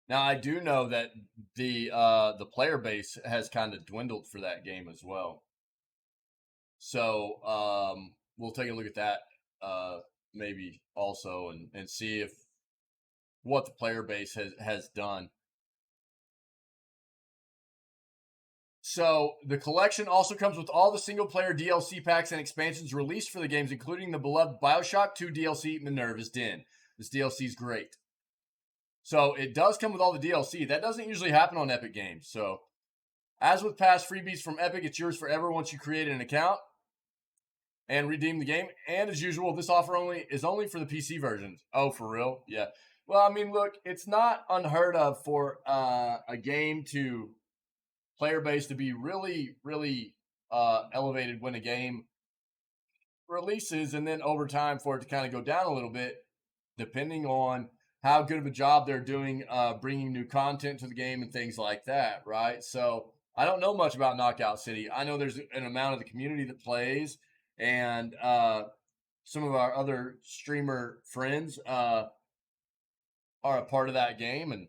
Now I do know that the player base has kind of dwindled for that game as well. So we'll take a look at that maybe also and see if what the player base has done. So the collection also comes with all the single player DLC packs and expansions released for the games, including the beloved Bioshock 2 DLC, Minerva's Den. This DLC is great. So it does come with all the DLC. That doesn't usually happen on Epic Games. So as with past freebies from Epic, it's yours forever once you create an account and redeem the game. And as usual, this offer is only for the PC versions. Oh, for real? Yeah. Well, I mean, look, it's not unheard of for a game to player base to be really, really elevated when a game releases, and then over time for it to kind of go down a little bit, depending on how good of a job they're doing bringing new content to the game and things like that, right? So I don't know much about Knockout City. I know there's an amount of the community that plays, and some of our other streamer friends are a part of that game, and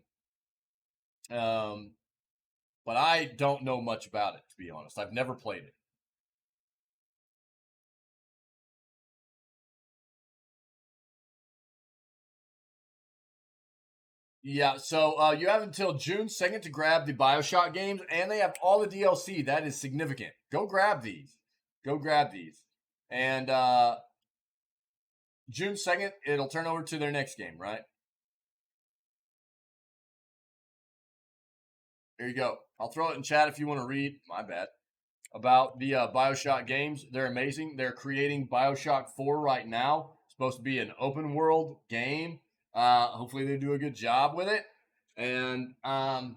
but I don't know much about it, to be honest. I've never played it. Yeah, so you have until June 2nd to grab the Bioshock games, and they have all the DLC. That is significant. Go grab these. Go grab these. And June 2nd, it'll turn over to their next game, right? Here you go. I'll throw it in chat if you want to read. My bad. About the Bioshock games. They're amazing. They're creating Bioshock 4 right now. It's supposed to be an open world game. Hopefully, they do a good job with it. And I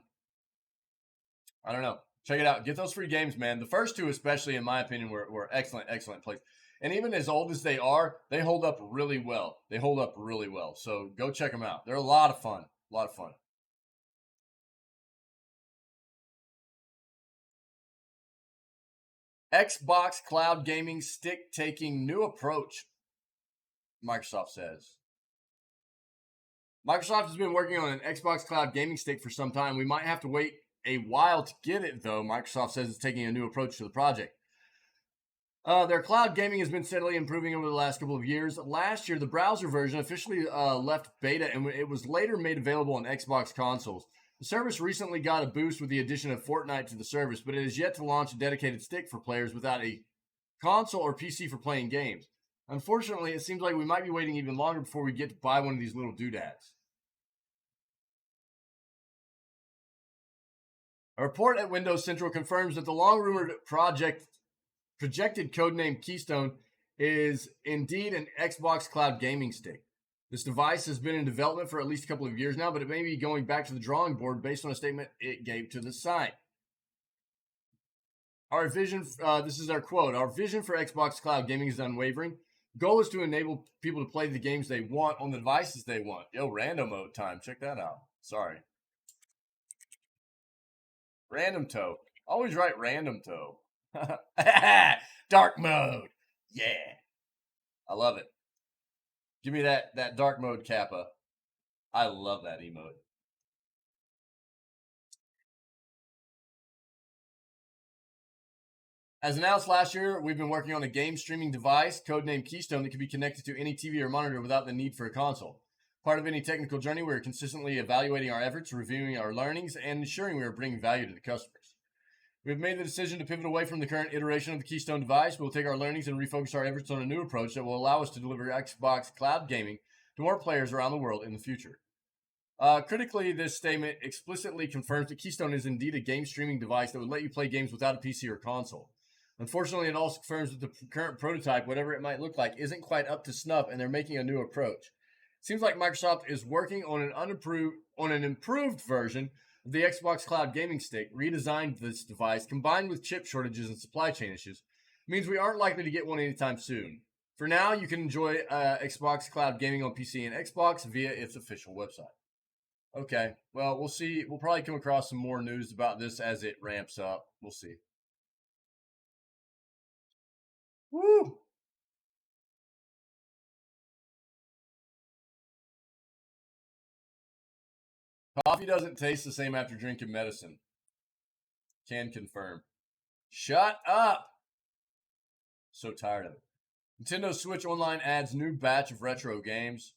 don't know. Check it out. Get those free games, man. The first two, especially in my opinion, were excellent, excellent plays. And even as old as they are, they hold up really well. They hold up really well. So go check them out. They're a lot of fun. A lot of fun. Xbox Cloud Gaming Stick taking new approach, Microsoft says. Microsoft has been working on an Xbox Cloud Gaming Stick for some time. We might have to wait a while to get it, though. Microsoft says it's taking a new approach to the project. Their cloud gaming has been steadily improving over the last couple of years. Last year, the browser version officially left beta, and it was later made available on Xbox consoles. The service recently got a boost with the addition of Fortnite to the service, but it is yet to launch a dedicated stick for players without a console or PC for playing games. Unfortunately, it seems like we might be waiting even longer before we get to buy one of these little doodads. A report at Windows Central confirms that the long-rumored projected codename Keystone is indeed an Xbox Cloud gaming stick. This device has been in development for at least a couple of years now, but it may be going back to the drawing board based on a statement it gave to the site. Our vision, this is our quote, our vision for Xbox Cloud gaming is unwavering. Goal is to enable people to play the games they want on the devices they want. Yo, random mode time. Check that out. Sorry. Random toe. Always write random toe. Dark mode. Yeah. I love it. Give me that dark mode Kappa. I love that emote. As announced last year, we've been working on a game streaming device, codenamed Keystone, that can be connected to any TV or monitor without the need for a console. Part of any technical journey, we're consistently evaluating our efforts, reviewing our learnings, and ensuring we are bringing value to the customers. We've made the decision to pivot away from the current iteration of the Keystone device. We'll take our learnings and refocus our efforts on a new approach that will allow us to deliver Xbox cloud gaming to more players around the world in the future. Critically, this statement explicitly confirms that Keystone is indeed a game streaming device that would let you play games without a PC or console. Unfortunately, it also confirms that the current prototype, whatever it might look like, isn't quite up to snuff, and they're making a new approach. It seems like Microsoft is working on an improved version of the Xbox Cloud Gaming Stick. Redesigned this device, combined with chip shortages and supply chain issues, means we aren't likely to get one anytime soon. For now, you can enjoy Xbox Cloud Gaming on PC and Xbox via its official website. Okay, well, we'll see. We'll probably come across some more news about this as it ramps up. We'll see. Woo! Coffee doesn't taste the same after drinking medicine. Can confirm. Shut up! So tired of it. Nintendo Switch Online adds new batch of retro games.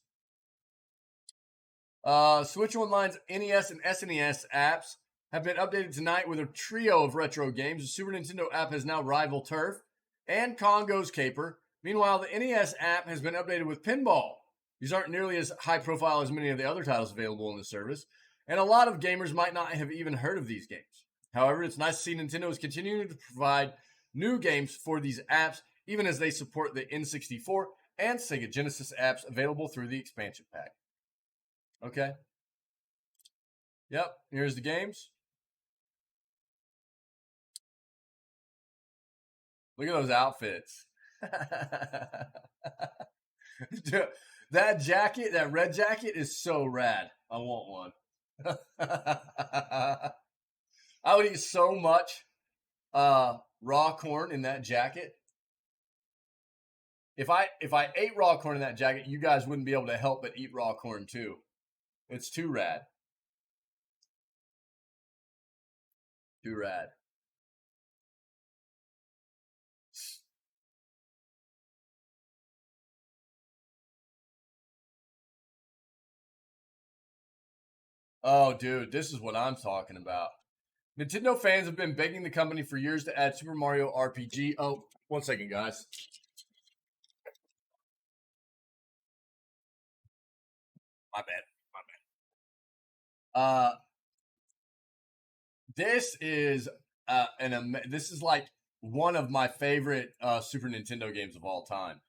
Switch Online's NES and SNES apps have been updated tonight with a trio of retro games. The Super Nintendo app has now rivaled Turf and Congo's Caper. Meanwhile, the NES app has been updated with Pinball. These aren't nearly as high profile as many of the other titles available in the service, and a lot of gamers might not have even heard of these games. However, it's nice to see Nintendo is continuing to provide new games for these apps, even as they support the N64 and Sega Genesis apps available through the expansion pack. Okay. Yep, here's the games. Look at those outfits. Dude, that jacket, that red jacket is so rad. I want one. I would eat so much raw corn in that jacket. If I ate raw corn in that jacket, you guys wouldn't be able to help but eat raw corn too. It's too rad. Too rad. Oh, dude, this is what I'm talking about. Nintendo fans have been begging the company for years to add Super Mario RPG. Oh, one second, guys. My bad. My bad. This is this is like one of my favorite Super Nintendo games of all time.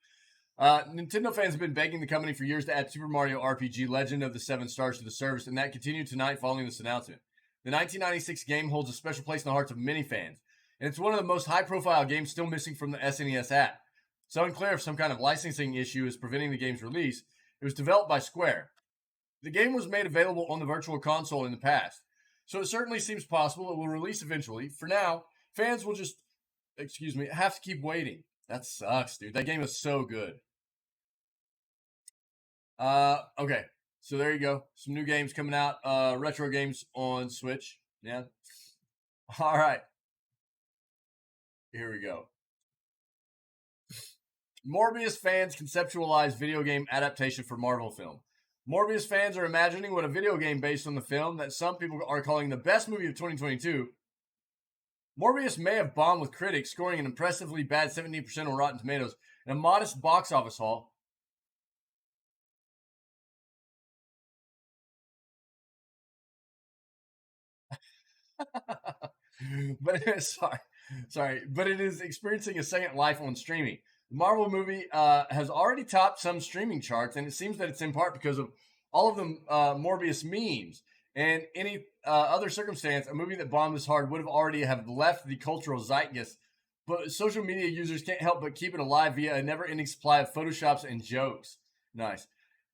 Nintendo fans have been begging the company for years to add Super Mario RPG Legend of the Seven Stars to the service, and that continued tonight following this announcement. The 1996 game holds a special place in the hearts of many fans, and it's one of the most high profile games still missing from the SNES app. So unclear if some kind of licensing issue is preventing the game's release. It was developed by Square. The game was made available on the Virtual Console in the past, so it certainly seems possible it will release eventually. For now, fans will just, excuse me, have to keep waiting. That sucks, dude. That game is so good. Okay. So there you go. Some new games coming out. Retro games on Switch. Yeah. All right. Here we go. Morbius fans conceptualize video game adaptation for Marvel film. Morbius fans are imagining what a video game based on the film that some people are calling the best movie of 2022. Morbius may have bombed with critics, scoring an impressively bad 17% on Rotten Tomatoes and a modest box office haul. but sorry, but it is experiencing a second life on streaming. The Marvel movie has already topped some streaming charts, and it seems that it's in part because of all of the Morbius memes. And any other circumstance, a movie that bombed this hard would have already have left the cultural zeitgeist. But social media users can't help but keep it alive via a never-ending supply of photoshops and jokes. Nice.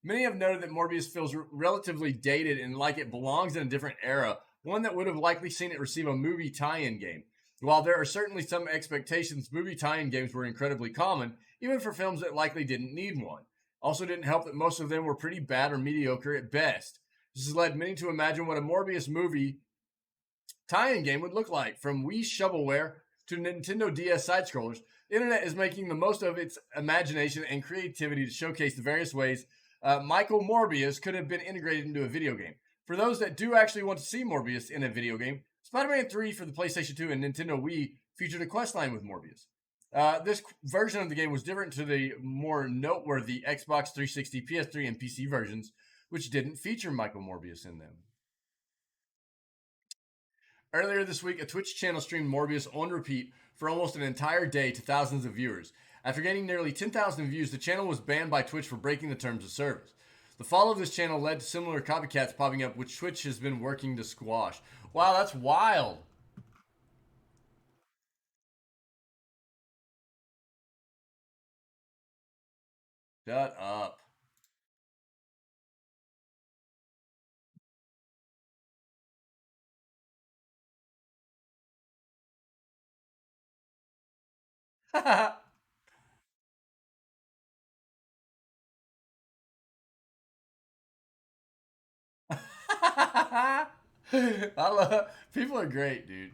Many have noted that Morbius feels relatively dated and like it belongs in a different era, one that would have likely seen it receive a movie tie-in game. While there are certainly some expectations, movie tie-in games were incredibly common, even for films that likely didn't need one. Also didn't help that most of them were pretty bad or mediocre at best. This has led many to imagine what a Morbius movie tie-in game would look like. From Wii shovelware to Nintendo DS side scrollers, the internet is making the most of its imagination and creativity to showcase the various ways Michael Morbius could have been integrated into a video game. For those that do actually want to see Morbius in a video game, Spider-Man 3 for the PlayStation 2 and Nintendo Wii featured a quest line with Morbius. This version of the game was different to the more noteworthy Xbox 360, PS3, and PC versions, which didn't feature Michael Morbius in them. Earlier this week, a Twitch channel streamed Morbius on repeat for almost an entire day to thousands of viewers. After gaining nearly 10,000 views, the channel was banned by Twitch for breaking the terms of service. The fall of this channel led to similar copycats popping up, which Twitch has been working to squash. Wow, that's wild. Shut up. I love people are great, dude.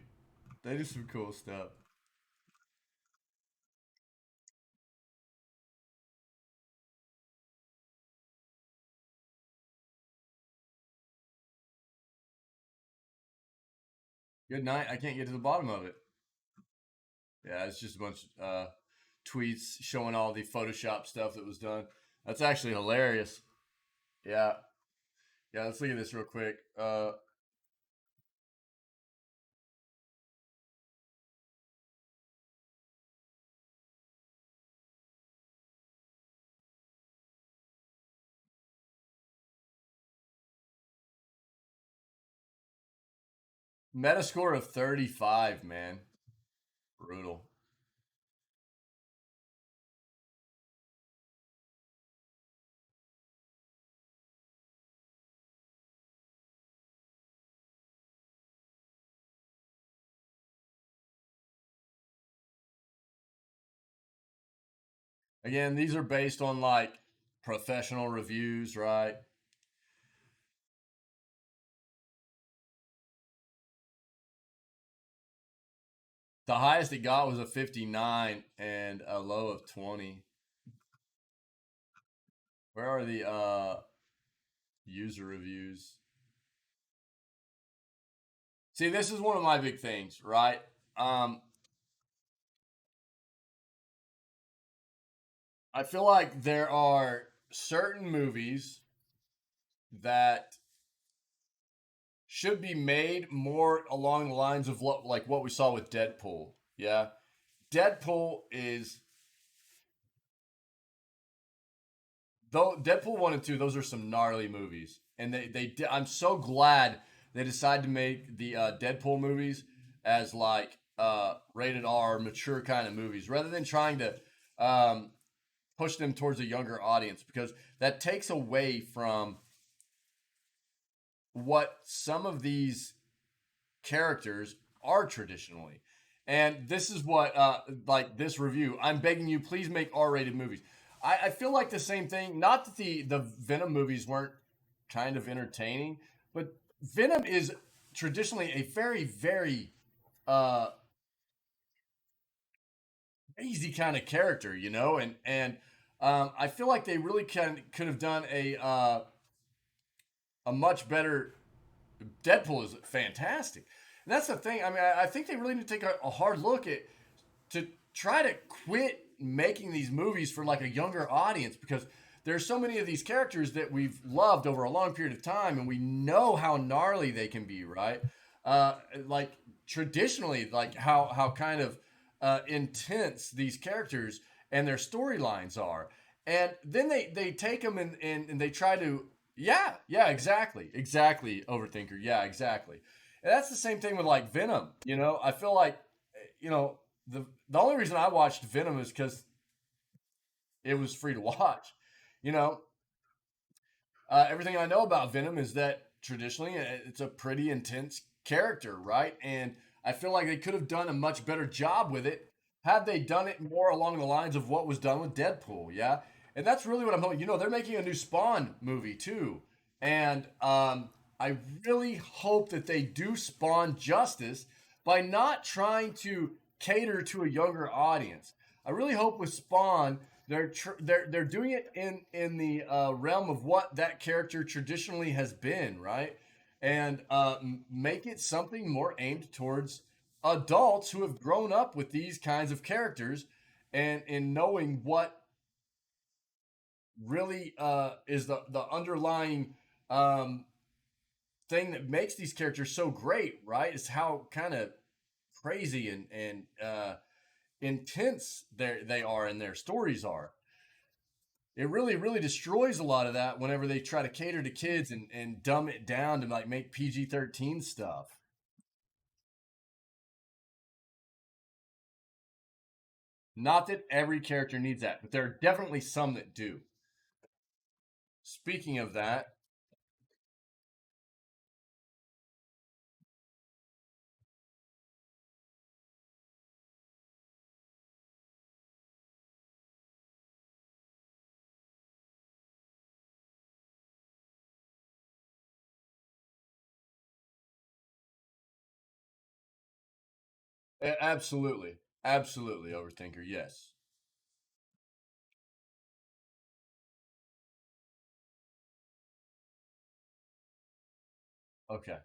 They do some cool stuff. Good night. I can't get to the bottom of it. Yeah, it's just a bunch of tweets showing all the Photoshop stuff that was done. That's actually hilarious. Yeah. Yeah, let's look at this real quick. Metascore of 35, man. Brutal. Again, these are based on like professional reviews, right? The highest it got was a 59 and a low of 20. Where are the user reviews? See, this is one of my big things, right? Um, I feel like there are certain movies that should be made more along the lines of what we saw with Deadpool. Yeah, Deadpool is though Deadpool 1 and 2. Those are some gnarly movies, and I'm so glad they decided to make the Deadpool movies as like rated R, mature kind of movies, rather than trying to um, push them towards a younger audience, because that takes away from what some of these characters are traditionally. And this is what, like this review, I'm begging you, please make R-rated movies. I feel like the same thing. Not that the Venom movies weren't kind of entertaining, but Venom is traditionally a very, very uh, crazy kind of character, you know, and I feel like they really could have done a much better. Deadpool is fantastic. And that's the thing. I mean, I think they really need to take a hard look at to try to quit making these movies for like a younger audience, because there's so many of these characters that we've loved over a long period of time, and we know how gnarly they can be, right? Like traditionally, like how kind of intense these characters and their storylines are, and then they take them and they try to, yeah, exactly, overthinker, yeah, exactly. And that's the same thing with like Venom. You know, I feel like, you know, the only reason I watched Venom is because it was free to watch. You know, everything I know about Venom is that traditionally it's a pretty intense character, right? And I feel like they could have done a much better job with it had they done it more along the lines of what was done with Deadpool. Yeah, and that's really what I'm hoping. You know, they're making a new Spawn movie too, and I really hope that they do Spawn justice by not trying to cater to a younger audience. I really hope with Spawn they're doing it in the realm of what that character traditionally has been, right? And make it something more aimed towards adults who have grown up with these kinds of characters, and in knowing what really is the underlying um, thing that makes these characters so great, right? Is how kind of crazy and intense they are and their stories are. It really destroys a lot of that whenever they try to cater to kids and dumb it down to like make PG-13 stuff. Not that every character needs that, but there are definitely some that do. Speaking of that, absolutely, absolutely, overthinker. Yes. Okay.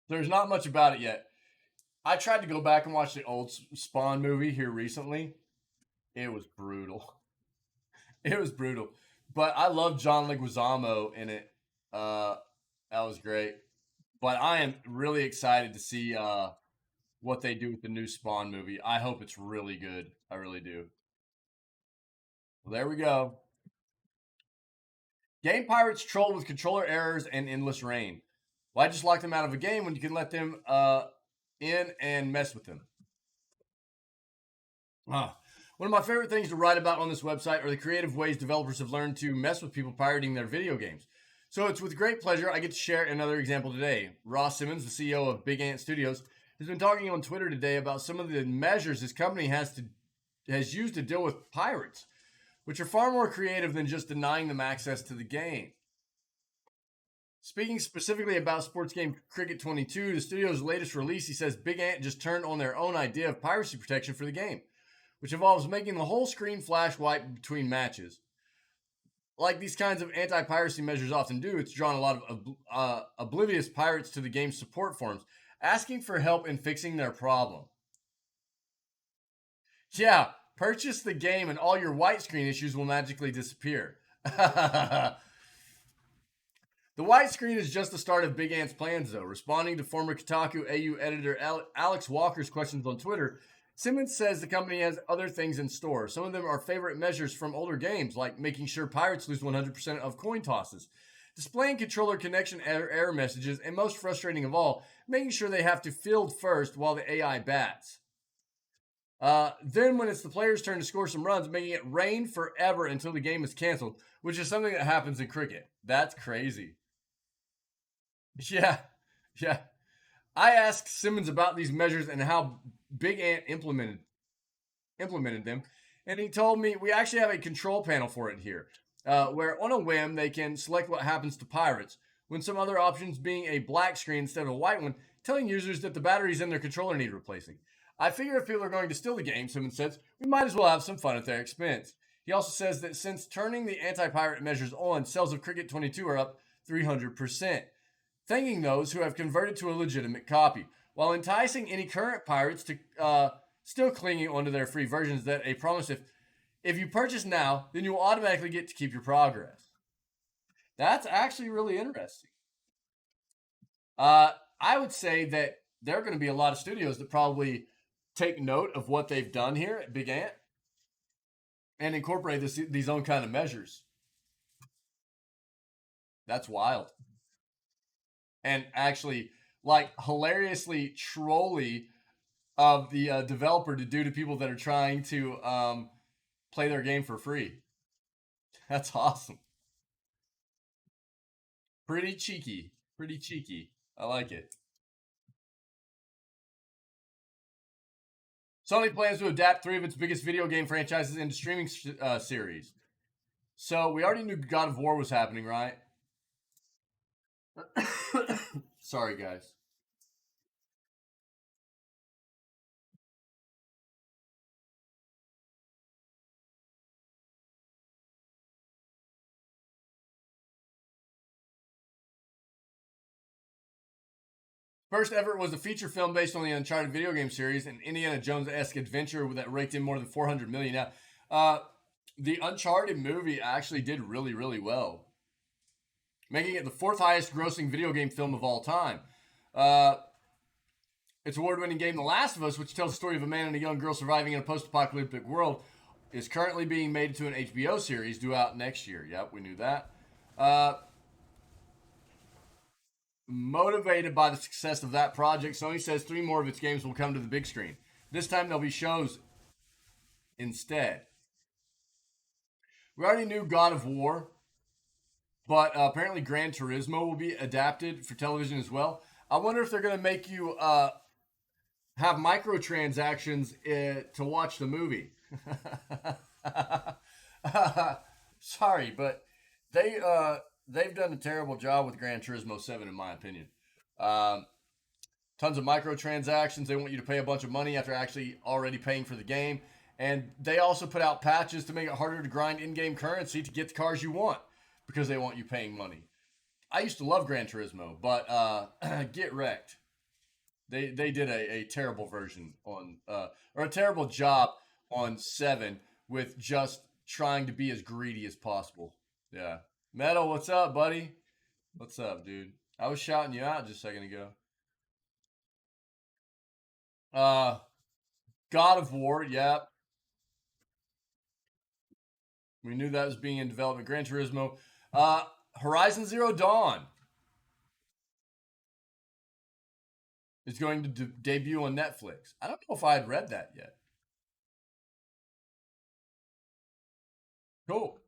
There's not much about it yet. I tried to go back and watch the old Spawn movie here recently. It was brutal. It was brutal. But I love John Leguizamo in it. Uh, that was great. But I am really excited to see what they do with the new Spawn movie. I hope it's really good. I really do. Well, there we go. Game pirates troll with controller errors and endless rain. Why just lock them out of a game when you can let them in and mess with them? Ah. One of my favorite things to write about on this website are the creative ways developers have learned to mess with people pirating their video games. So it's with great pleasure I get to share another example today. Ross Simmons, the CEO of Big Ant Studios, has been talking on Twitter today about some of the measures his company has used to deal with pirates, which are far more creative than just denying them access to the game. Speaking specifically about sports game Cricket 22, the studio's latest release, he says Big Ant just turned on their own idea of piracy protection for the game, which involves making the whole screen flash white between matches. like these kinds of anti-piracy measures often do, it's drawn a lot of oblivious pirates to the game's support forums, asking for help in fixing their problem. Yeah, purchase the game and all your white screen issues will magically disappear. The white screen is just the start of Big Ant's plans, though. Responding to former Kotaku AU editor Alex Walker's questions on Twitter, Simmons says the company has other things in store. Some of them are favorite measures from older games, like making sure pirates lose 100% of coin tosses, displaying controller connection error messages, and most frustrating of all, making sure they have to field first while the AI bats. Then, when it's the player's turn to score some runs, making it rain forever until the game is canceled, which is something that happens in cricket. That's crazy. Yeah, yeah. I asked Simmons about these measures and how Big Ant implemented them, and he told me we actually have a control panel for it here, where on a whim they can select what happens to pirates, when some other options being a black screen instead of a white one, telling users that the batteries in their controller need replacing. I figure if people are going to steal the game, Simmons says, we might as well have some fun at their expense. He also says that since turning the anti-pirate measures on, sales of Cricket 22 are up 300%. Thanking those who have converted to a legitimate copy, while enticing any current pirates to still clinging onto their free versions that a promise if you purchase now, then you will automatically get to keep your progress. That's actually really interesting. I would say that there are going to be a lot of studios that probably take note of what they've done here at Big Ant and incorporate these own kind of measures. That's wild. And actually, like, hilariously trolly of the developer to do to people that are trying to play their game for free. That's awesome. Pretty cheeky. Pretty cheeky. I like it. Sony plans to adapt 3 of its biggest video game franchises into streaming series. So we already knew God of War was happening, right? Sorry, guys. First ever was a feature film based on the Uncharted video game series, an Indiana Jones-esque adventure that raked in more than $400 million. Now, the Uncharted movie actually did really, really well, making it the 4th highest grossing video game film of all time. Its award-winning game, The Last of Us, which tells the story of a man and a young girl surviving in a post-apocalyptic world, is currently being made into an HBO series due out next year. Yep, we knew that. Motivated by the success of that project, Sony says 3 more of its games will come to the big screen. This time they'll be shows instead. We already knew God of War, but apparently Gran Turismo will be adapted for television as well. I wonder if they're going to make you have microtransactions to watch the movie. Sorry, but they've done a terrible job with Gran Turismo 7, in my opinion. Tons of microtransactions. They want you to pay a bunch of money after actually already paying for the game. And they also put out patches to make it harder to grind in-game currency to get the cars you want because they want you paying money. I used to love Gran Turismo, but get wrecked. They did a terrible version on, or a terrible job on 7 with just trying to be as greedy as possible. Yeah. Metal, what's up, buddy? What's up, dude? I was shouting you out just a second ago. God of War, yep. We knew that was being in development. Gran Turismo. Horizon Zero Dawn is going to debut on Netflix. I don't know if I had read that yet. Cool.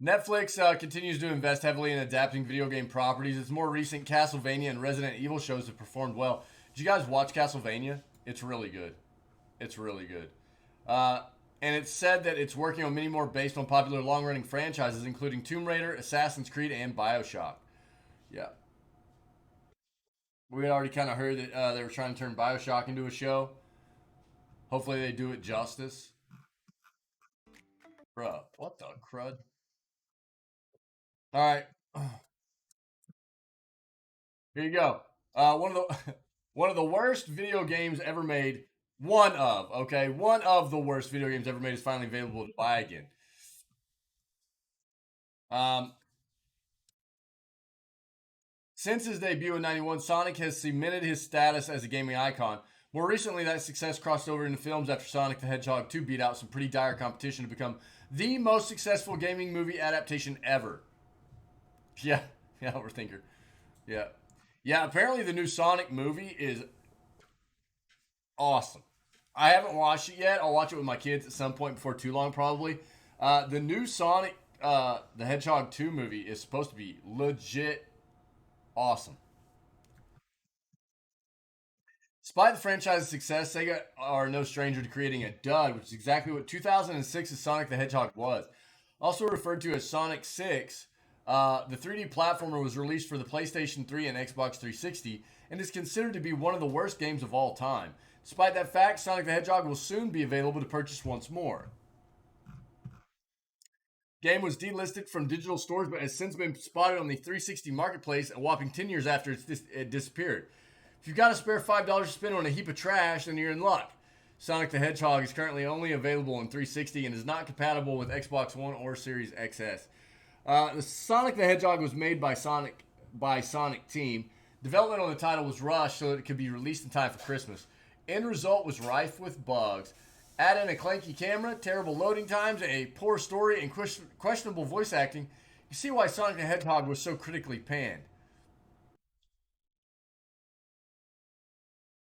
Netflix continues to invest heavily in adapting video game properties. Its more recent Castlevania and Resident Evil shows have performed well. Did you guys watch Castlevania? It's really good. It's really good. and it's said that it's working on many more based on popular long-running franchises, including Tomb Raider, Assassin's Creed, and Bioshock. Yeah, we had already kind of heard that they were trying to turn Bioshock into a show. Hopefully, they do it justice. Bruh, what the crud? All right, here you go. One of the one of the worst video games ever made. One of the worst video games ever made is finally available to buy again. Um, Since his debut in '91, Sonic has cemented his status as a gaming icon. More recently, that success crossed over into films after Sonic the Hedgehog 2 beat out some pretty dire competition to become the most successful gaming movie adaptation ever. Yeah, yeah, overthinker. Yeah. Yeah, apparently the new Sonic movie is awesome. I haven't watched it yet. I'll watch it with my kids at some point before too long, probably. The new Sonic the Hedgehog 2 movie is supposed to be legit awesome. Despite the franchise's success, Sega are no stranger to creating a dud, which is exactly what 2006's Sonic the Hedgehog was. Also referred to as Sonic 6, the 3D platformer was released for the PlayStation 3 and Xbox 360 and is considered to be one of the worst games of all time. Despite that fact, Sonic the Hedgehog will soon be available to purchase once more. Game was delisted from digital stores but has since been spotted on the 360 marketplace a whopping 10 years after it disappeared. If you've got a spare $5 to spend on a heap of trash, then you're in luck. Sonic the Hedgehog is currently only available on 360 and is not compatible with Xbox One or Series XS. The Sonic the Hedgehog was made by Sonic Team. Development on the title was rushed so that it could be released in time for Christmas. End result was rife with bugs. Add in a clanky camera, terrible loading times, a poor story, and questionable voice acting. You see why Sonic the Hedgehog was so critically panned.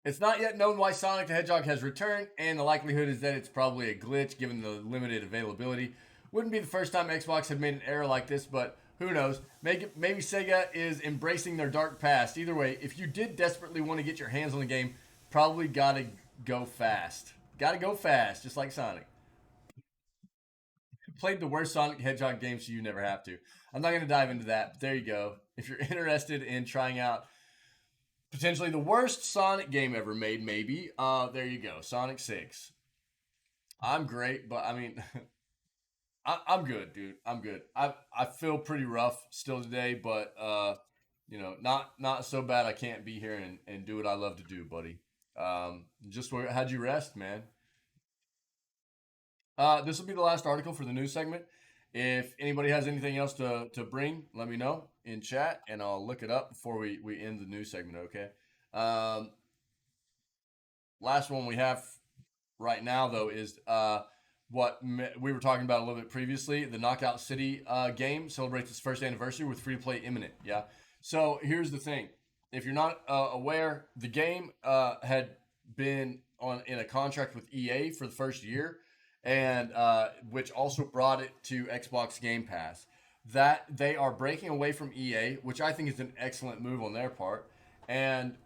It's not yet known why Sonic the Hedgehog has returned, and the likelihood is that it's probably a glitch given the limited availability. Wouldn't be the first time Xbox had made an error like this, but who knows? Maybe Sega is embracing their dark past. Either way, if you did desperately want to get your hands on the game, probably gotta go fast. Gotta go fast, just like Sonic. Played the worst Sonic Hedgehog game, so you never have to. I'm not gonna dive into that, but there you go. If you're interested in trying out potentially the worst Sonic game ever made, maybe. There you go, Sonic 6. I'm great, but I mean, I'm good, dude. I'm good. I feel pretty rough still today, but not so bad. I can't be here and do what I love to do, buddy. Just how'd you rest, man? This will be the last article for the news segment. If anybody has anything else to bring, let me know in chat, and I'll look it up before we end the news segment. Okay. Um, Last one we have right now though is what we were talking about a little bit previously. The Knockout City game celebrates its first anniversary with free to play imminent. Yeah. So here's the thing: if you're not aware, the game had been on in a contract with EA for the first year, and which also brought it to Xbox Game Pass. That they are breaking away from EA, which I think is an excellent move on their part, and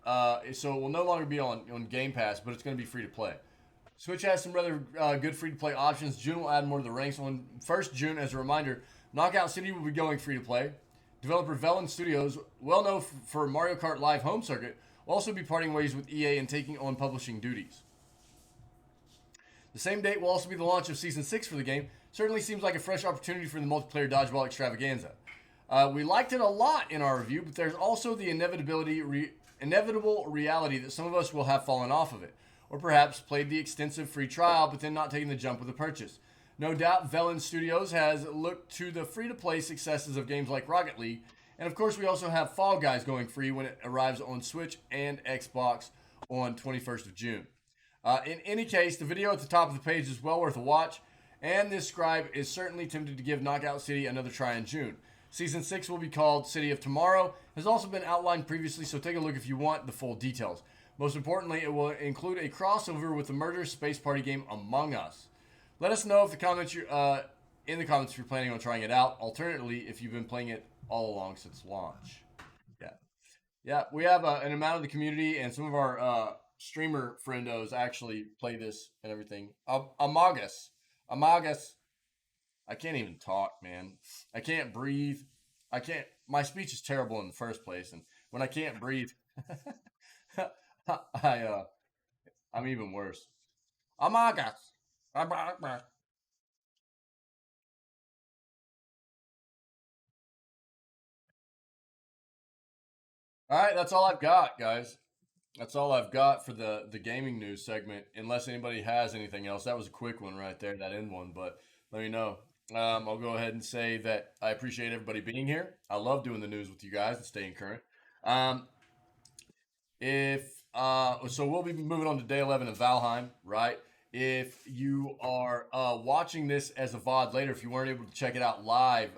so it will no longer be on Game Pass, but it's going to be free to play. Switch has some rather good free to play options. June will add more to the ranks. On 1st June, as a reminder, Knockout City will be going free to play. Developer Velen Studios, well known for Mario Kart Live Home Circuit, will also be parting ways with EA and taking on publishing duties. The same date will also be the launch of Season 6 for the game. Certainly seems like a fresh opportunity for the multiplayer dodgeball extravaganza. We liked it a lot in our review, but there's also the inevitable reality that some of us will have fallen off of it, or perhaps played the extensive free trial but then not taken the jump with a purchase. No doubt Velen Studios has looked to the free-to-play successes of games like Rocket League, and of course we also have Fall Guys going free when it arrives on Switch and Xbox on 21st of June. In any case, the video at the top of the page is well worth a watch, and this scribe is certainly tempted to give Knockout City another try in June. Season 6 will be called City of Tomorrow, has also been outlined previously, so take a look if you want the full details. Most importantly, it will include a crossover with the murder space party game Among Us. Let us know if the comments you in the comments if you're planning on trying it out. Alternatively, if you've been playing it all along since launch. Yeah, yeah, we have an amount of the community and some of our streamer friendos actually play this and everything. Among Us. Amagas. I can't even talk, man. I can't breathe. I can't. My speech is terrible in the first place, and when I can't breathe, I I'm even worse. Amagas. All right, that's all I've got, guys. That's all I've got for the gaming news segment. Unless anybody has anything else, that was a quick one right there, that end one. But let me know. I'll go ahead and say that I appreciate everybody being here. I love doing the news with you guys and staying current. Um, if so we'll be moving on to day 11 of Valheim, right? If you are watching this as a VOD later, if you weren't able to check it out live,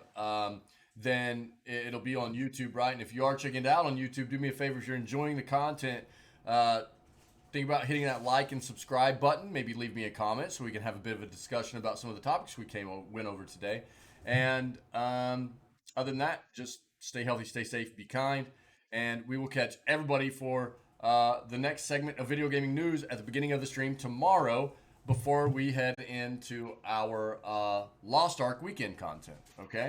then it'll be on YouTube, right? And if you are checking it out on YouTube, do me a favor, if you're enjoying the content, uh, think about hitting that like and subscribe button. Maybe leave me a comment so we can have a bit of a discussion about some of the topics we went over today. And other than that, just stay healthy, stay safe, be kind, and we will catch everybody for the next segment of video gaming news at the beginning of the stream tomorrow before we head into our Lost Ark weekend content. Okay.